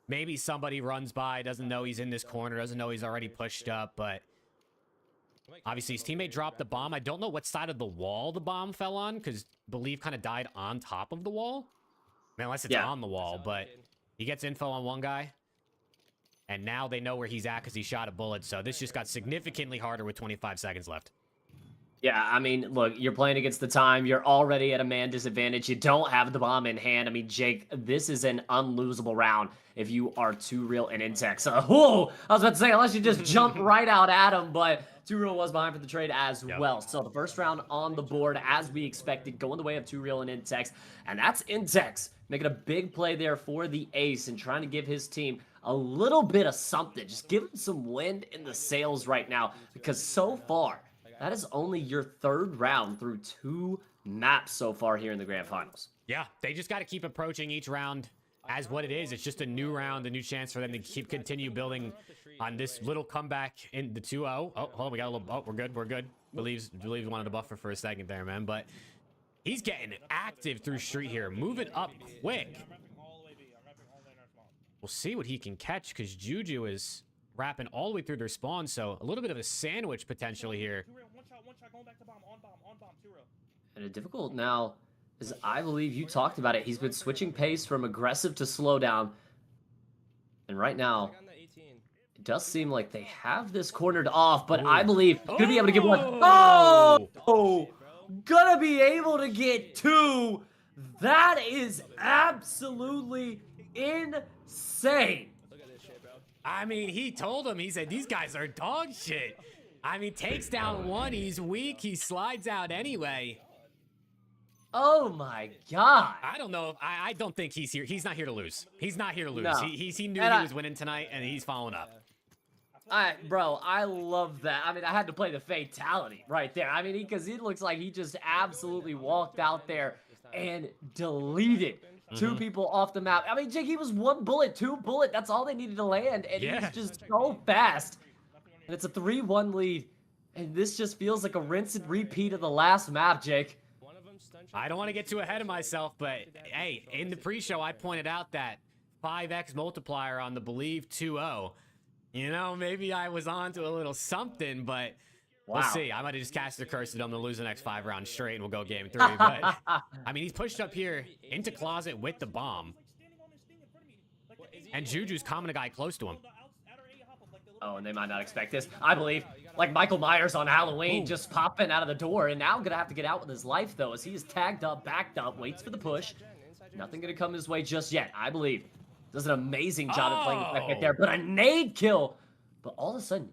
A: Maybe somebody runs by, doesn't know he's in this corner, doesn't know he's already pushed up, but obviously his teammate dropped the bomb. I don't know what side of the wall the bomb fell on, because BuLieVe kind of died on top of the wall. I mean, unless it's on the wall, but he gets info on one guy. And now they know where he's at because he shot a bullet. So this just got significantly harder with 25 seconds left.
B: Yeah, I mean, look, you're playing against the time. You're already at a man disadvantage. You don't have the bomb in hand. I mean, Jake, this is an unlosable round if you are 2Real and Intex. Whoa! I was about to say, unless you just jump right out at him, but 2Real was behind for the trade as well. So the first round on the board, as we expected, going the way of 2Real and Intex. And that's Intex making a big play there for the ace and trying to give his team a little bit of something. Just give him some wind in the sails right now, because so far, that is only your 3rd round through 2 maps so far here in the grand finals.
A: Yeah, they just got to keep approaching each round as what it is. It's just a new round, a new chance for them to continue building on this little comeback in the 2-0. Oh, hold on, we got a little. Oh, we're good. Believes wanted to buffer for a second there, man. But he's getting active through street here, moving up quick. We'll see what he can catch because Juju is wrapping all the way through their spawn. So a little bit of a sandwich potentially here.
B: And a difficult now, as iBuLieVe, you talked about it. He's been switching pace from aggressive to slow down. And right now, it does seem like they have this cornered off, but iBuLieVe gonna be able to get one. Oh! Gonna be able to get two. That is absolutely insane.
A: I mean, he told him, he said, these guys are dog shit. I mean, takes down one, he's weak, he slides out anyway.
B: Oh my god.
A: I don't know. I don't think he's here. He's not here to lose. He's not here to lose.
B: No.
A: He knew
B: And
A: he was winning tonight, and he's following up.
B: Bro, I love that. I mean, I had to play the fatality right there. I mean, because it looks like he just absolutely walked out there and deleted two people off the map. I mean, Jake, he was 1 bullet, 2 bullet. That's all they needed to land, and he's just so fast. And it's a 3-1 lead, and this just feels like a rinse and repeat of the last map, Jake.
A: I don't want to get too ahead of myself, but hey, in the pre-show, I pointed out that 5x multiplier on the iBuLieVe 2-0. You know, maybe I was on to a little something, but we'll see. I might have just cast the curse that I'm going to lose the next 5 rounds straight, and we'll go game 3. But, I mean, he's pushed up here into closet with the bomb. And Juju's calming a guy close to him.
B: Oh, and they might not expect this. iBuLieVe, like Michael Myers on Halloween, just popping out of the door, and now gonna have to get out with his life, though, as he is tagged up, backed up, waits for the push. Nothing gonna come his way just yet. iBuLieVe does an amazing job of playing the back right there, but a nade kill. But all of a sudden,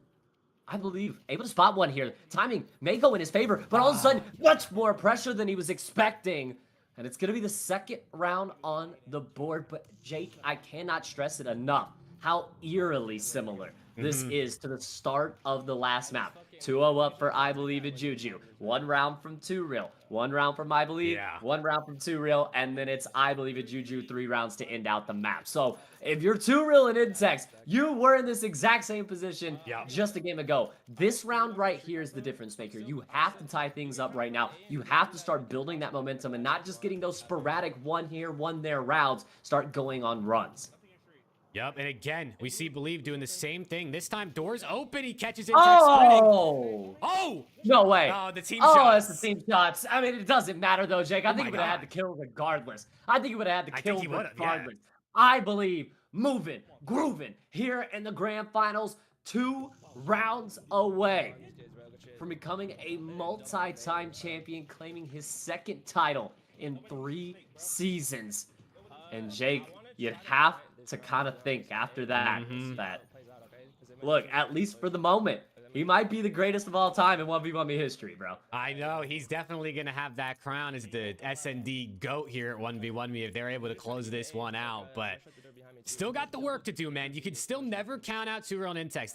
B: iBuLieVe able to spot one here. Timing may go in his favor, but all of a sudden, much more pressure than he was expecting. And it's gonna be the second round on the board. But Jake, I cannot stress it enough how eerily similar this is to the start of the last map. 2-0 up for iBuLieVe and Juju. 1 round from 2Real. 1 round from iBuLieVe. 1 round from 2Real. And then it's iBuLieVe and Juju 3 rounds to end out the map. So if you're 2Real and Intex, you were in this exact same position just a game ago. This round right here is the difference maker. You have to tie things up right now. You have to start building that momentum and not just getting those sporadic 1 here, 1 there rounds. Start going on runs.
A: Yep, and again, we see iBuLieVe doing the same thing. This time, doors open. He catches it.
B: Oh!
A: Oh!
B: No way.
A: Oh, the team
B: shots.
A: shots.
B: It's the team shots. I mean, it doesn't matter, though, Jake. I think he would have had the kill regardless. I think he would have had the kill regardless. iBuLieVe moving, grooving here in the grand finals. 2 rounds away from becoming a multi-time champion, claiming his 2nd title in 3 seasons. And Jake, you have to kind of think after that, that, look, at least for the moment, he might be the greatest of all time in 1v1me history, bro.
A: I know, he's definitely going to have that crown as the SND GOAT here at 1v1me if they're able to close this one out, but still got the work to do, man. You can still never count out 2Real and Intex.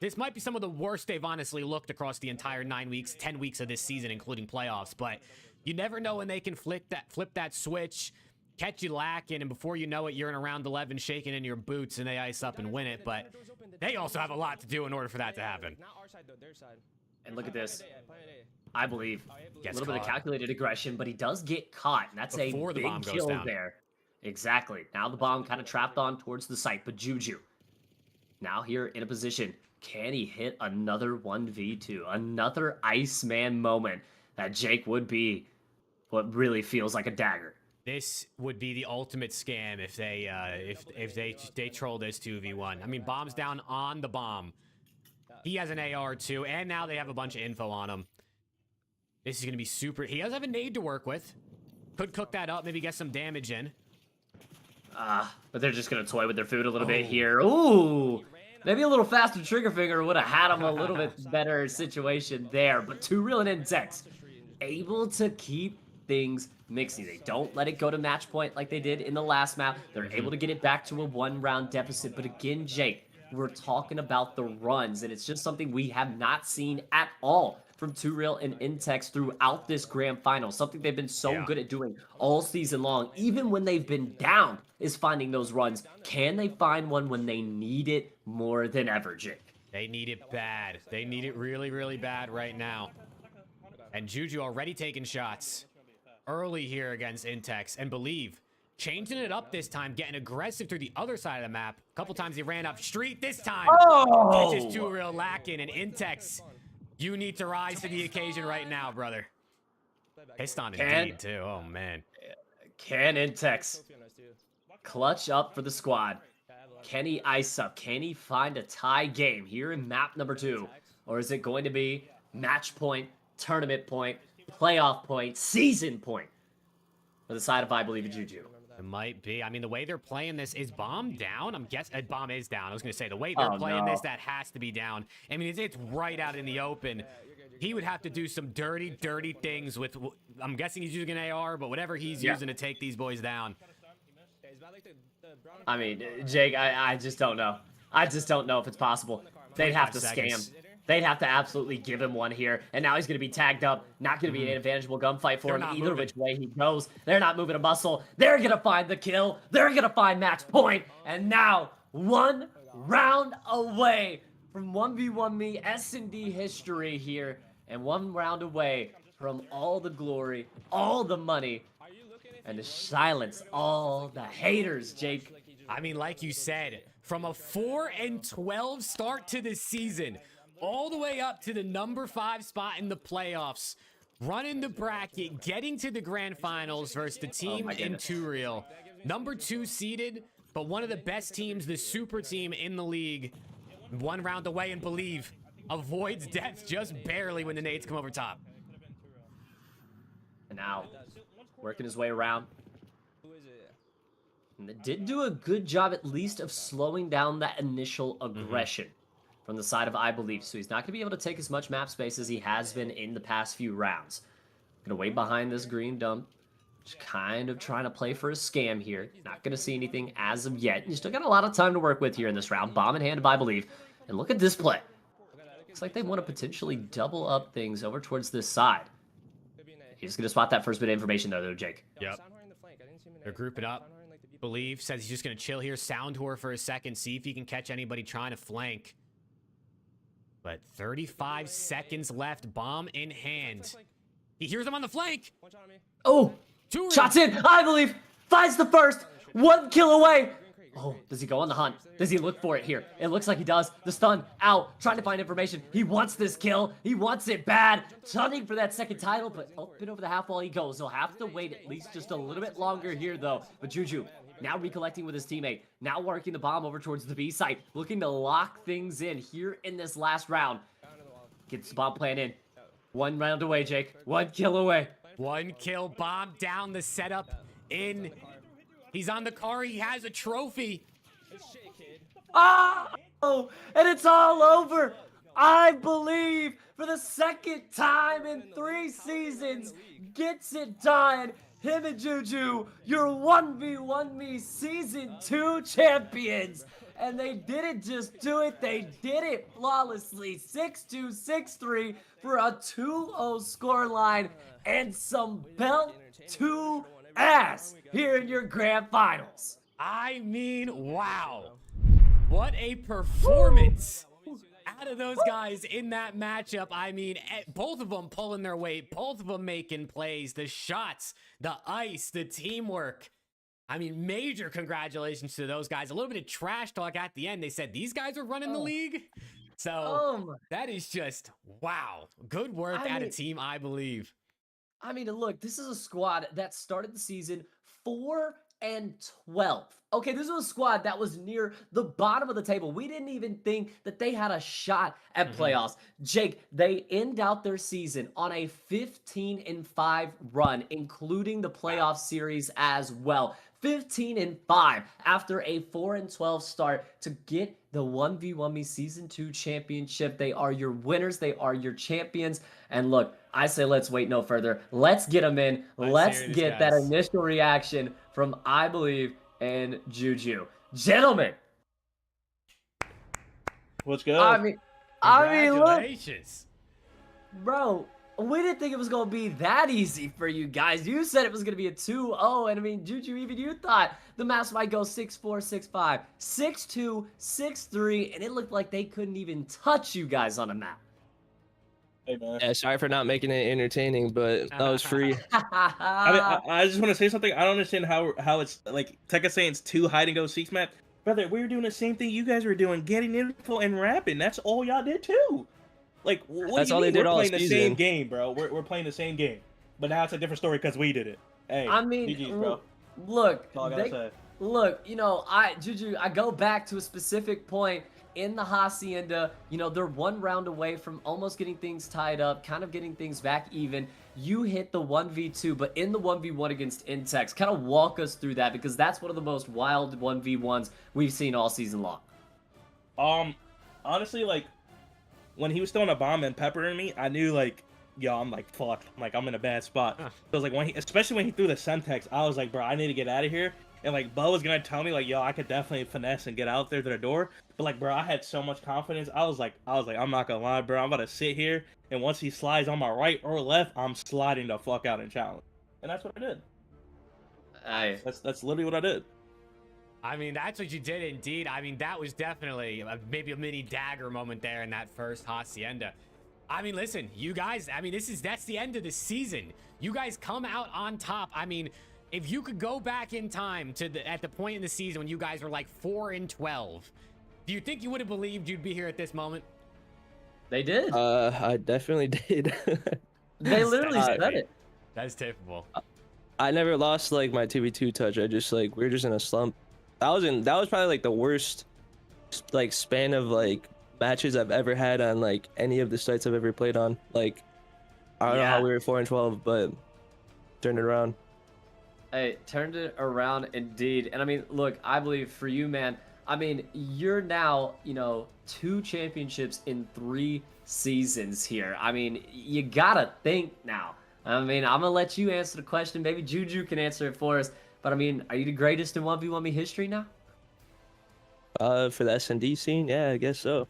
A: This might be some of the worst they've honestly looked across the entire 9 weeks, 10 weeks of this season, including playoffs, but you never know when they can flip that switch, catch you lacking, and before you know it, you're in around 11 shaking in your boots and they ice up and win it. But they also have a lot to do in order for that to happen.
B: And look at this. iBuLieVe
A: Gets
B: a little bit of
A: caught.
B: calculated aggression, but he does get caught, and that's
A: Before
B: a
A: the bomb
B: big
A: goes
B: kill
A: down.
B: there. Exactly. Now the bomb kind of trapped on towards the site, but Juju now here in a position. Can he hit another 1v2? Another Iceman moment that Jake would be what really feels like a dagger.
A: This would be the ultimate scam if they troll this 2v1. I mean, bomb's down on the bomb. He has an AR too, and now they have a bunch of info on him. This is gonna be super. He does have a nade to work with. Could cook that up, maybe get some damage in.
B: But they're just gonna toy with their food a little bit here. Ooh, maybe a little faster trigger finger would have had him a little bit better situation there. But 2Real and Intex able to keep things mixing. They don't let it go to match point like they did in the last map. They're able to get it back to a 1-round deficit. But again, Jake, we're talking about the runs, and it's just something we have not seen at all from 2Real and Intex throughout this grand final. Something they've been so good at doing all season long, even when they've been down, is finding those runs. Can they find one when they need it more than ever, Jake?
A: They need it bad. They need it really, really bad right now. And Juju already taking shots early here against Intex. And iBuLieVe changing it up this time, getting aggressive through the other side of the map. A couple times he ran up street. This time, it's just Too Real lacking. And Intex, you need to rise to the occasion right now, brother. Pissed on indeed, too. Oh, man.
B: Can Intex clutch up for the squad? Can he ice up? Can he find a tie game here in map number 2? Or is it going to be match point, tournament point, playoff point, season point for the side of iBuLieVe and Juju?
A: It might be. I mean, the way they're playing this, is Bomb down? I'm guessing Bomb is down. I was going to say, the way they're playing this, that has to be down. I mean, it's right out in the open. He would have to do some dirty, dirty things with, I'm guessing he's using an AR, but whatever he's using to take these boys down.
B: I mean, Jake, I just don't know. I just don't know if it's possible. They'd have to scam. They'd have to absolutely give him one here. And now he's going to be tagged up. Not going to be an advantageable gunfight for him either which way he goes. They're not moving a muscle. They're going to find the kill. They're going to find match point. And now, 1 round away from 1v1 me SND history here. And 1 round away from all the glory, all the money, and to silence all the haters, Jake.
A: I mean, like you said, from a 4-12 start to this season, all the way up to the number 5 spot in the playoffs, running the bracket, getting to the grand finals versus the team in Too Real. Number 2 seeded, but one of the best teams, the super team in the league. 1 round away, and iBuLieVe avoids death just barely when the nades come over top.
B: And now, working his way around. And they did do a good job, at least, of slowing down that initial aggression from the side of iBuLieVe. So he's not going to be able to take as much map space as he has been in the past few rounds. Going to wait behind this green dump. Just kind of trying to play for a scam here. Not going to see anything as of yet. You still got a lot of time to work with here in this round. Bomb in hand by iBuLieVe. And look at this play. Looks like they want to potentially double up things over towards this side. He's going to spot that first bit of information, though, Jake.
A: Yep. They're grouping up. iBuLieVe says he's just going to chill here, sound tour for a second, see if he can catch anybody trying to flank. But 35 seconds left, bomb in hand. He hears him on the flank.
B: Oh, shots in. iBuLieVe finds the first. 1 kill away. Oh, does he go on the hunt? Does he look for it here? It looks like he does. The stun out, trying to find information. He wants this kill. He wants it bad. Hunting for that second title, but up and over the half wall he goes. He'll have to wait at least just a little bit longer here, though. But Juju, now recollecting with his teammate. Now working the bomb over towards the B site. Looking to lock things in here in this last round. Gets the bomb plan in. 1 round away, Jake. 1 kill away.
A: 1 kill, bomb down, the setup in. He's on the car. He has a trophy.
B: Oh, and it's all over. iBuLieVe, for the 2nd time in 3 seasons, gets it done. Him and Juju, your 1v1 me Season 2 champions. And they didn't just do it, they did it flawlessly. 6-2, 6-3 for a 2-0 scoreline and some belt to ass here in your grand finals.
A: I mean, wow. What a performance out of those guys in that matchup. I mean, both of them pulling their weight, both of them making plays, the shots, the ice, the teamwork. I mean, major congratulations to those guys. A little bit of trash talk at the end. They said these guys are running the league. So that is just, wow. Good work out of Team iBuLieVe.
B: I mean, look, this is a squad that started the season 4-12. Okay, this was a squad that was near the bottom of the table. We didn't even think that they had a shot at playoffs. Jake, they end out their season on a 15-5 run, including the playoff series as well. 15-5 after a 4-12 start to get the 1v1 me Season 2 championship. They are your winners. They are your champions. And look, I say let's wait no further. Let's get them in. Let's get that initial reaction from iBuLieVe and Juju. Gentlemen.
F: What's good?
B: I mean, look,
A: Congratulations.
B: bro, We didn't think it was going to be that easy for you guys. You said it was going to be a 2-0, and I mean, Juju, even you thought the match might go 6-4, 6-5, 6-2, 6-3, and it looked like they couldn't even touch you guys on a map.
F: Hey, man.
G: Yeah, sorry for not making it entertaining, but that was free.
F: I just want to say something. I don't understand how it's like Tekka saying it's 2 hide and go seeks map. Brother, we were doing the same thing you guys were doing, getting info and rapping. That's all y'all did too. Like, what
G: That's
F: do you
G: all
F: mean?
G: they did
F: We're
G: all
F: playing the
G: season.
F: same game, bro. We're playing the same game, but now it's a different story because we did it. Hey,
B: I mean,
F: GG's, bro.
B: look,
F: That's all I gotta say.
B: look, you know, Juju, I go back to a specific point in the Hacienda. You know, they're 1 round away from almost getting things tied up, kind of getting things back even. You hit the 1v2, but in the 1v1 against Intex, kind of walk us through that, because that's one of the most wild 1v1s we've seen all season long.
F: Honestly, like, when he was throwing a bomb and peppering me, I knew, like, yo, I'm like, fuck. Like, I'm in a bad spot. So I was like, especially when he threw the Semtex, I was like, bro, I need to get out of here. And, like, Bo was going to tell me, like, yo, I could definitely finesse and get out there to the door. But, like, bro, I had so much confidence. I was like, I'm not going to lie, bro. I'm about to sit here. And once he slides on my right or left, I'm sliding the fuck out and challenge. And that's what I did. That's literally what I did.
A: I mean, that's what you did indeed. I mean, that was definitely maybe a mini dagger moment there in that first Hacienda. I mean, listen, you guys, I mean, that's the end of the season. You guys come out on top. I mean, if you could go back in time to at the point in the season when you guys were like 4-12, do you think you would have believed you'd be here at this moment?
B: They did.
G: I definitely did.
B: They literally said it.
A: That's typical.
G: I never lost like my 2v2 touch. I just like we were just in a slump. That was probably like the worst like span of like matches I've ever had on like any of the sites I've ever played on. Like I don't know how we were 4-12, but turned it around.
B: Hey, turned it around indeed. And I mean, look, iBuLieVe for you, man. I mean, you're now, you know, 2 championships in 3 seasons here. I mean, you gotta think now. I mean, I'm gonna let you answer the question. Maybe Juju can answer it for us. But I mean, are you the greatest in 1v1 history now?
G: For the SND scene, yeah, I guess so.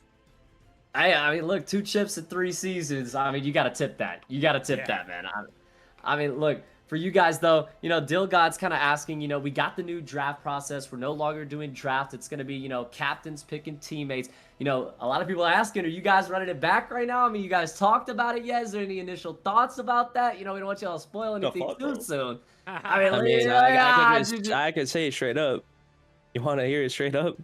B: I mean, look, 2 chips in 3 seasons. I mean, you gotta tip that. You gotta tip that, man. I mean, look, for you guys though, you know, Dill God's kind of asking, you know, we got the new draft process. We're no longer doing draft. It's gonna be, you know, captains picking teammates. You know, a lot of people are asking, are you guys running it back right now? I mean, you guys talked about it yet? Is there any initial thoughts about that? You know, we don't want y'all to spoil anything too soon. I mean,
G: I could say it straight up. You want to hear it straight up?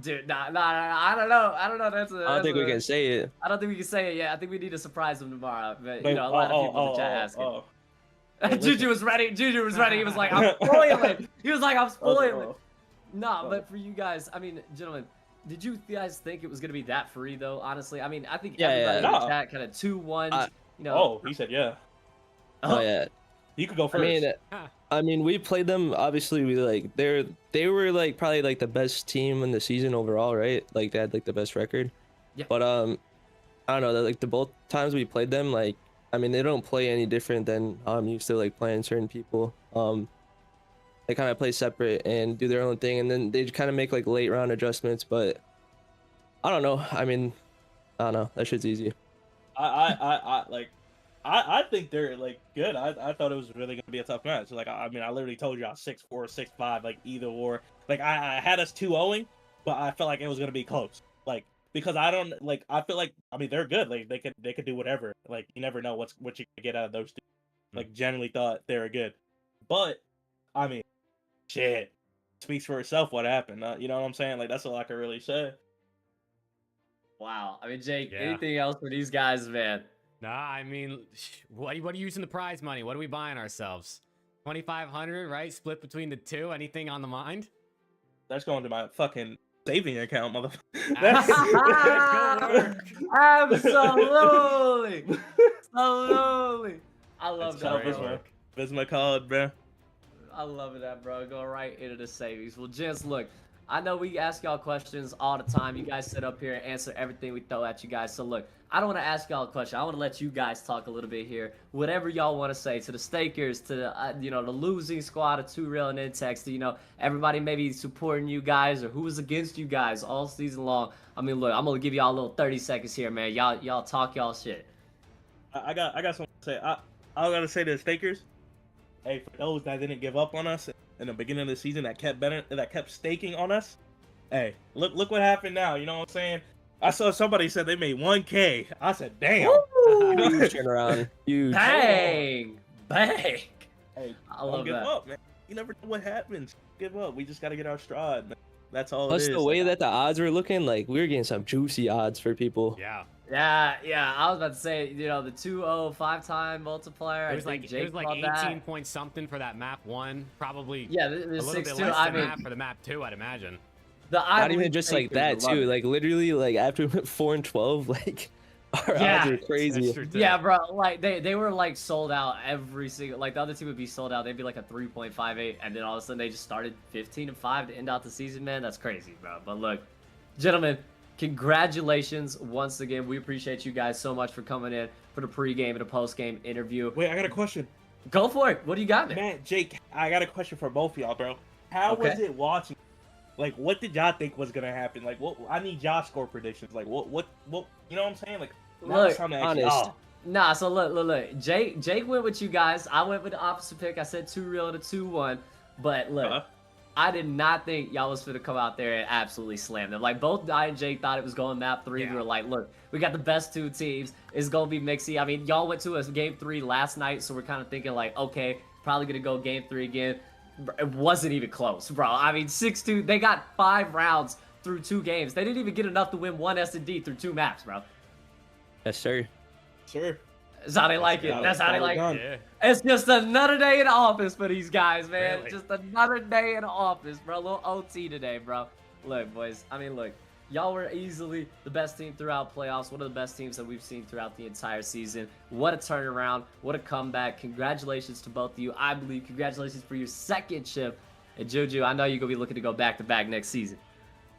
B: Dude, nah, I don't know. I don't know.
G: I don't think we can say it.
B: I don't think we can say it yet. I think we need to surprise them tomorrow. But you know, a lot of people in the chat asking. Juju was ready. Juju was ready. He was like, I'm spoiling. He was like, I'm spoiling. No, but for you guys, I mean, gentlemen, did you guys think it was gonna be that free though? Honestly, I mean, I think everybody in the chat kind of 2-1. You know.
F: Oh, he said yeah.
G: Oh yeah.
F: You could go first.
G: I mean, we played them. Obviously, we like they were like probably like the best team in the season overall, right? Like they had like the best record.
B: Yeah.
G: But I don't know. Like the both times we played them, like I mean, they don't play any different than I'm used to like playing certain people. They kind of play separate and do their own thing, and then they kind of make like late round adjustments. But I don't know. I mean, I don't know. That shit's easy.
F: I think they're like good. I thought it was really gonna be a tough match. Like I mean, I literally told you I was 6-4, 6-5, like either or. Like I had us 2-0, but I felt like it was gonna be close. Like because I don't like I feel like I mean they're good. Like they could do whatever. Like you never know what you can get out of those two. Like generally thought they were good, but I mean, shit speaks for itself. What happened? You know what I'm saying? Like that's all I can really say.
B: Wow. I mean, Jake, anything else for these guys, man?
A: Nah, I mean, what are you using the prize money? What are we buying ourselves? 2,500, right? Split between the 2. Anything on the mind?
F: That's going to my fucking saving account, motherfucker.
B: Absolutely. Absolutely. I love that.
F: That's my card, bro.
B: I love that, bro. Go right into the savings. Well, gents, look, I know we ask y'all questions all the time. You guys sit up here and answer everything we throw at you guys. So look, I don't want to ask y'all a question. I want to let you guys talk a little bit here. Whatever y'all want to say to the stakers, to the the losing squad of 2 Real and Intex, to everybody maybe supporting you guys or who was against you guys all season long. I mean, look, I'm gonna give y'all a little 30 seconds here, man. Y'all talk y'all shit.
F: I got something to say. I gotta say to the stakers, hey, for those that didn't give up on us in the beginning of the season, that kept staking on us, hey, look what happened now. You know what I'm saying? I saw somebody said they made 1K. I said, damn.
B: Woo!
G: Huge turnaround. Huge.
B: Bang! Bang!
F: Hey,
B: I
F: don't
B: love
F: give
B: that.
F: up, man. You never know what happens. Give up. We just gotta get our stride, man. That's all
G: Plus
F: it is.
G: the way that the odds were looking, like we were getting some juicy odds for people.
A: Yeah.
B: Yeah, I was about to say, the 2-0 5-time multiplier.
A: It was like
B: Jake
A: 18
B: that.
A: point something for that map 1, probably
B: Yeah,
A: a
B: the
A: little
B: 6-2.
A: bit less
B: I
A: than
B: mean,
A: that for the map 2, I'd imagine.
B: the
G: Not even
B: iBuLieVe
G: just like
B: takers
G: that
B: will love
G: too.
B: it.
G: Like literally, like after we went 4-12, like our
B: Yeah.
G: odds were crazy.
A: That's true, too.
B: Yeah, bro. Like they were like sold out every single. Like the other team would be sold out. They'd be like a 3.58, and then all of a sudden they just started 15-5 to end out the season. Man, that's crazy, bro. But look, gentlemen, congratulations once again. We appreciate you guys so much for coming in for the pregame and the postgame interview.
F: Wait, I got a question.
B: Go for it. What do you got, man?
F: Matt, Jake, I got a question for both of y'all, bro. How was it watching? Like, what did y'all think was gonna happen? Like, what? I need y'all score predictions. Like, what? You know what I'm saying? Like, now
B: Look,
F: it's time to actually-
G: honest.
B: Nah, so look. Jake went with you guys. I went with the opposite pick. I said 2 real to 2-1. But look,
F: Uh-huh.
B: I did not think y'all was finna come out there and absolutely slam them. Like both I and Jake thought it was going map 3.
A: Yeah.
B: We were like, look, we got the best 2 teams. It's gonna be mixy. I mean, y'all went to a game 3 last night, so we're kind of thinking like, okay, probably gonna go game 3 again. It wasn't even close, bro. I mean, 6-2. They got 5 rounds through 2 games. They didn't even get enough to win 1 SND through 2 maps, bro.
G: Yes, sir.
F: Sure.
B: That's how they like it.
F: got it.
B: That's how they
F: Got it
B: like it.
F: done.
A: Yeah.
B: It's just another day in the office for these guys, man.
A: Really?
B: Just another day in the office, bro. A little OT today, bro. Look, boys. I mean, look. Y'all were easily the best team throughout playoffs. One of the best teams that we've seen throughout the entire season. What a turnaround. What a comeback. Congratulations to both of you. iBuLieVe, congratulations for your 2nd chip. And Juju, I know you're going to be looking to go back-to-back next season.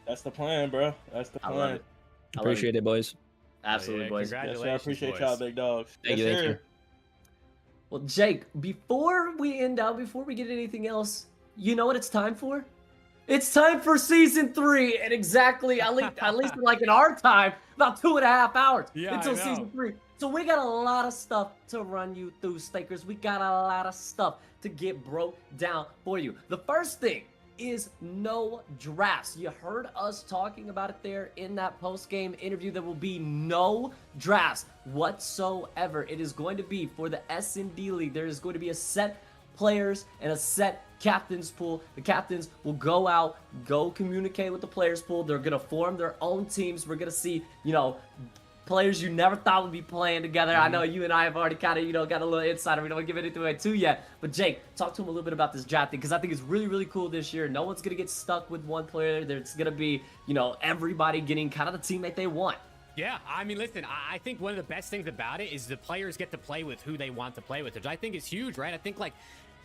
F: That's the plan, bro. That's the
B: I
F: plan.
B: love it. I love
G: Appreciate it, boys.
B: Absolutely,
A: Yeah,
B: boys.
F: Yes, sir. I
A: Congratulations,
F: appreciate
A: boys.
F: y'all, big dogs.
G: Thank
F: Yes,
G: you, thank
F: sir.
G: you.
B: Well, Jake, before we end out, before we get anything else, you know what it's time for? It's time for season 3, and exactly at least like in our time, about 2.5 hours
A: Yeah,
B: until
A: I know.
B: season 3. So we got a lot of stuff to run you through, Stakers. We got a lot of stuff to get broke down for you. The first thing is no drafts. You heard us talking about it there in that post-game interview. There will be no drafts whatsoever. It is going to be for the SND League. There is going to be a set players and a set captains pool. The captains will go out, go communicate with the players pool. They're going to form their own teams. We're going to see, players you never thought would be playing together. I know you and I have already kind of, got a little insider. We don't want to give anything away too yet. But Jake, talk to him a little bit about this draft thing, because I think it's really, really cool this year. No one's going to get stuck with one player. There's going to be, everybody getting kind of the teammate they want.
A: Yeah, I mean, listen, I think one of the best things about it is the players get to play with who they want to play with, which I think is huge, right? I think,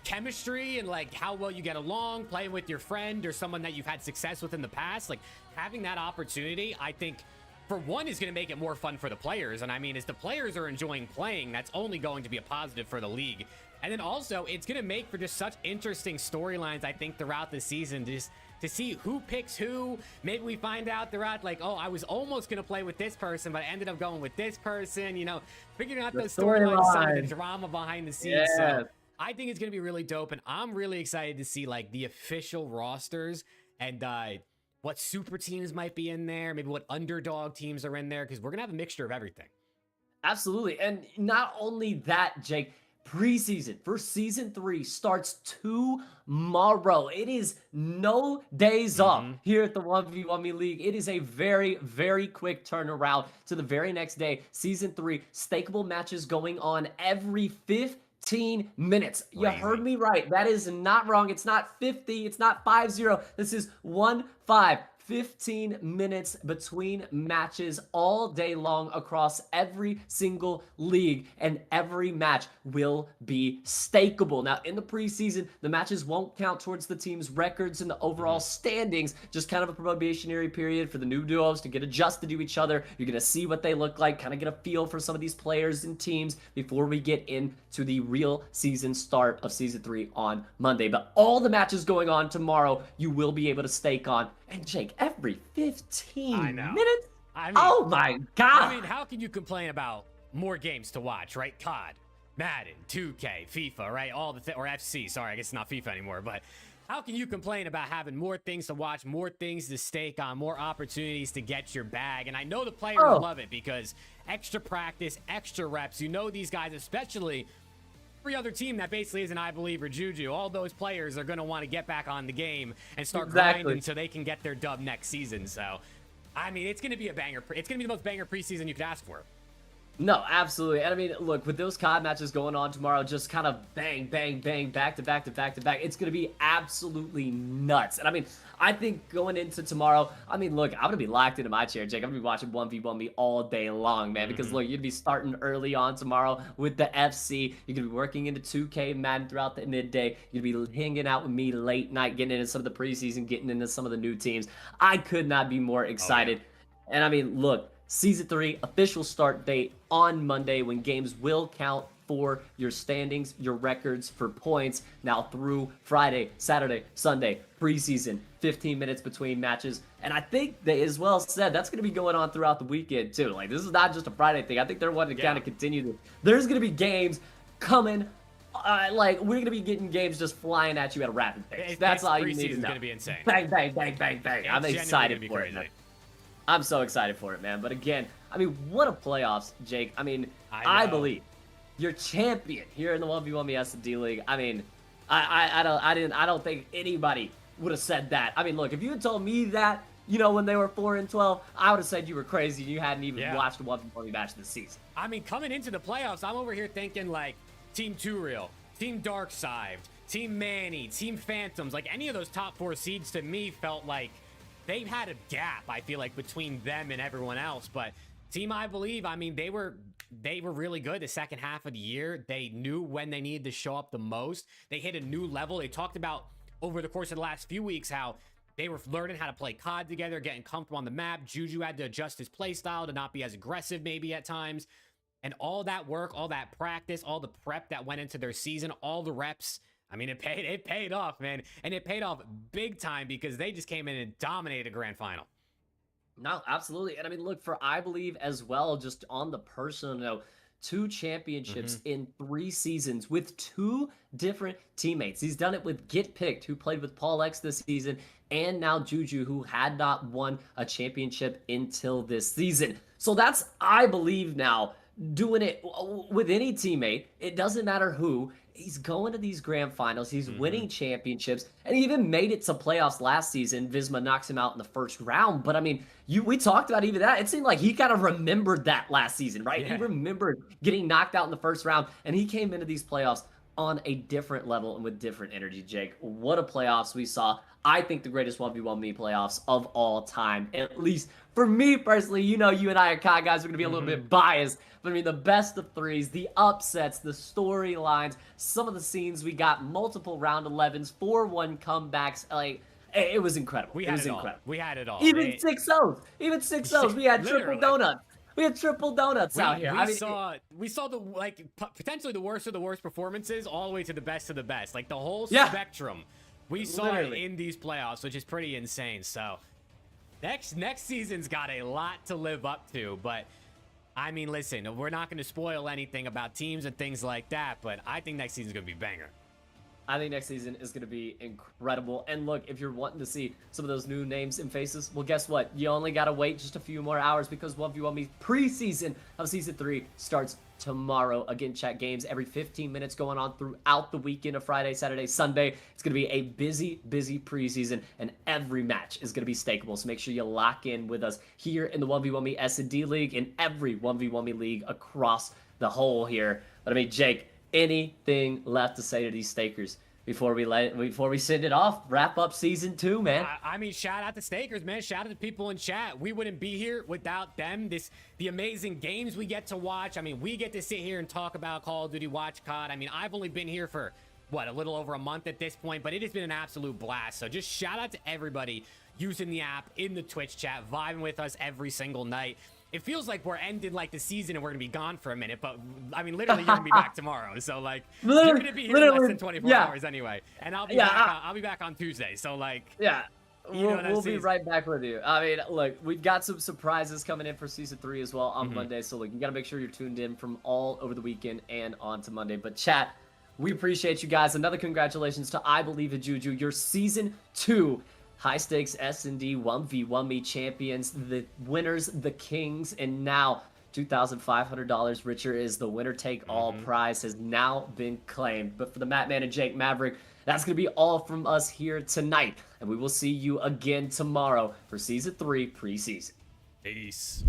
A: chemistry and, how well you get along, playing with your friend or someone that you've had success with in the past, having that opportunity, I think, for one, is going to make it more fun for the players. And I mean, as the players are enjoying playing, that's only going to be a positive for the league. And then also, it's going to make for just such interesting storylines, I think, throughout the season, just to see who picks who. Maybe we find out throughout, oh, I was almost going to play with this person, but I ended up going with this person, figuring out
B: The
A: those storylines, some of the
B: storyline.
A: drama behind the scenes.
B: Yes.
A: So I think it's going to be really dope, and I'm really excited to see, the official rosters and what super teams might be in there, maybe what underdog teams are in there, because we're going to have a mixture of everything.
B: Absolutely. And not only that, Jake, preseason for season 3 starts tomorrow. It is no days off here at the 1v1me League. It is a very, very quick turnaround to the very next day. Season 3, stakeable matches going on every 15 minutes. You
A: Crazy.
B: heard me right. That is not wrong. It's not 50. It's not 5-0. This is 1-5. 15 minutes between matches all day long across every single league, and every match will be stakeable. Now, in the preseason, the matches won't count towards the team's records and the overall standings, just kind of a probationary period for the new duos to get adjusted to each other. You're going to see what they look like, kind of get a feel for some of these players and teams before we get into the real season start of season 3 on Monday. But all the matches going on tomorrow, you will be able to stake on. And Jake, every 15
A: I know.
B: minutes?
A: I mean,
B: Oh my God.
A: I mean, how can you complain about more games to watch, right? COD, Madden, 2K, FIFA, right? All the or FC. Sorry, I guess it's not FIFA anymore, but how can you complain about having more things to watch, more things to stake on, more opportunities to get your bag? And I know the players love it because extra practice, extra reps. You know these guys, especially every other team that basically isn't iBuLieVe or Juju, all those players are going to want to get back on the game and start grinding so they can get their dub next season. So, I mean, it's going to be a banger. It's going to be the most banger preseason you could ask for.
B: No, absolutely. And I mean, look, with those COD matches going on tomorrow, just kind of bang, bang, bang, back to back to back to back, it's going to be absolutely nuts. And I mean, I think going into tomorrow, I mean, look, I'm going to be locked into my chair, Jake. I'm going to be watching 1v1 me all day long, man, because look, you'd be starting early on tomorrow with the FC. You're going to be working into 2K Madden throughout the midday. You're going to be hanging out with me late night, getting into some of the preseason, getting into some of the new teams. I could not be more excited. And I mean, look, Season 3 official start date on Monday when games will count for your standings, your records for points. Now through Friday, Saturday, Sunday, preseason, 15 minutes between matches. And I think they as well said that's going to be going on throughout the weekend too. Like, this is not just a Friday thing. I think they're wanting to kind of continue this. There's going to be games coming. Like, we're going to be getting games just flying at you at a rapid pace. That's all you need to know.
A: It's going to be insane.
B: Bang, bang, bang, bang, bang. I'm excited for it. I'm so excited for it, man. But again, I mean, what a playoffs, Jake. I mean, iBuLieVe, you're champion here in the 1v1 me SND League. I mean, I don't think anybody would have said that. I mean, look, if you had told me that, you know, when they were 4-12, I would have said you were crazy and you hadn't even watched a 1v1 me match this season.
A: I mean, coming into the playoffs, I'm over here thinking like Team 2Real, Team Darkside, Team Manny, Team Phantoms, like any of those top 4 seeds to me felt like they've had a gap, I feel like, between them and everyone else. But Team iBuLieVe, I mean, they were really good the second half of the year. They knew when they needed to show up the most. They hit a new level. They talked about over the course of the last few weeks how they were learning how to play COD together, getting comfortable on the map. Juju had to adjust his play style to not be as aggressive maybe at times. And all that work, all that practice, all the prep that went into their season, all the reps, I mean, it paid off, man. And it paid off big time because they just came in and dominated a grand final.
B: No, absolutely. And I mean, look, for iBuLieVe as well, just on the personal note, 2 championships in 3 seasons with 2 different teammates. He's done it with Get Picked, who played with Paul X this season, and now Juju, who had not won a championship until this season. So that's iBuLieVe now doing it with any teammate. It doesn't matter who. He's going to these grand finals. He's winning championships, and he even made it to playoffs last season. Visma knocks him out in the first round. But I mean, we talked about even that. It seemed like he kind of remembered that last season, right? He remembered getting knocked out in the first round, and he came into these playoffs on a different level and with different energy, Jake. What a playoffs we saw. I think the greatest 1v1 me playoffs of all time. At least for me personally, you know, you and I are COD guys are going to be a little bit biased. But I mean, the best of 3s, the upsets, the storylines, some of the scenes we got, multiple round 11s, 4-1 comebacks. Like, it was incredible.
A: We had it all. We had it all.
B: Even 6-0s. Even 6-0s. We had triple donuts. We had triple donuts out here.
A: We saw the, like, potentially the worst of the worst performances all the way to the best of the best. Like, the whole spectrum. We saw it in these playoffs, which is pretty insane. So, next season's got a lot to live up to. But, I mean, listen, we're not going to spoil anything about teams and things like that. But I think next season's going to be banger.
B: I think next season is going to be incredible. And look, if you're wanting to see some of those new names and faces, well, guess what? You only got to wait just a few more hours because 1v1 me preseason of Season 3 starts tomorrow. Again, chat games every 15 minutes going on throughout the weekend of Friday, Saturday, Sunday. It's going to be a busy preseason, and every match is going to be stakeable. So make sure you lock in with us here in the 1v1 me S&D League and every 1v1 me league across the whole here. But I mean, Jake, anything left to say to these stakers before we send it off, wrap up Season 2, man?
A: I mean, shout out to stakers, man. Shout out to people in chat. We wouldn't be here without them. The amazing games we get to watch. I mean, we get to sit here and talk about Call of Duty, watch COD. I mean, I've only been here for what, a little over a month at this point, but it has been an absolute blast. So just shout out to everybody using the app, in the Twitch chat, vibing with us every single night. It feels like we're ending like the season and we're gonna be gone for a minute, but I mean, literally, you're gonna be back tomorrow. So like, you're gonna be here in less than 24 hours anyway, and I'll be back on Tuesday. So like, You know what I'm
B: we'll be
A: saying?
B: right back with you. I mean, look, we've got some surprises coming in for season 3 as well on
A: Mm-hmm.
B: Monday. So look, you got to make sure you're tuned in from all over the weekend and on to Monday. But chat, we appreciate you guys. Another congratulations to iBuLieVe and Juju, your season 2 high stakes SND 1v1me champions, the winners, the kings, and now $2,500 richer is the winner take all prize has now been claimed. But for the Matt Man and Jake Maverick, that's going to be all from us here tonight. And we will see you again tomorrow for season 3 preseason.
A: Peace.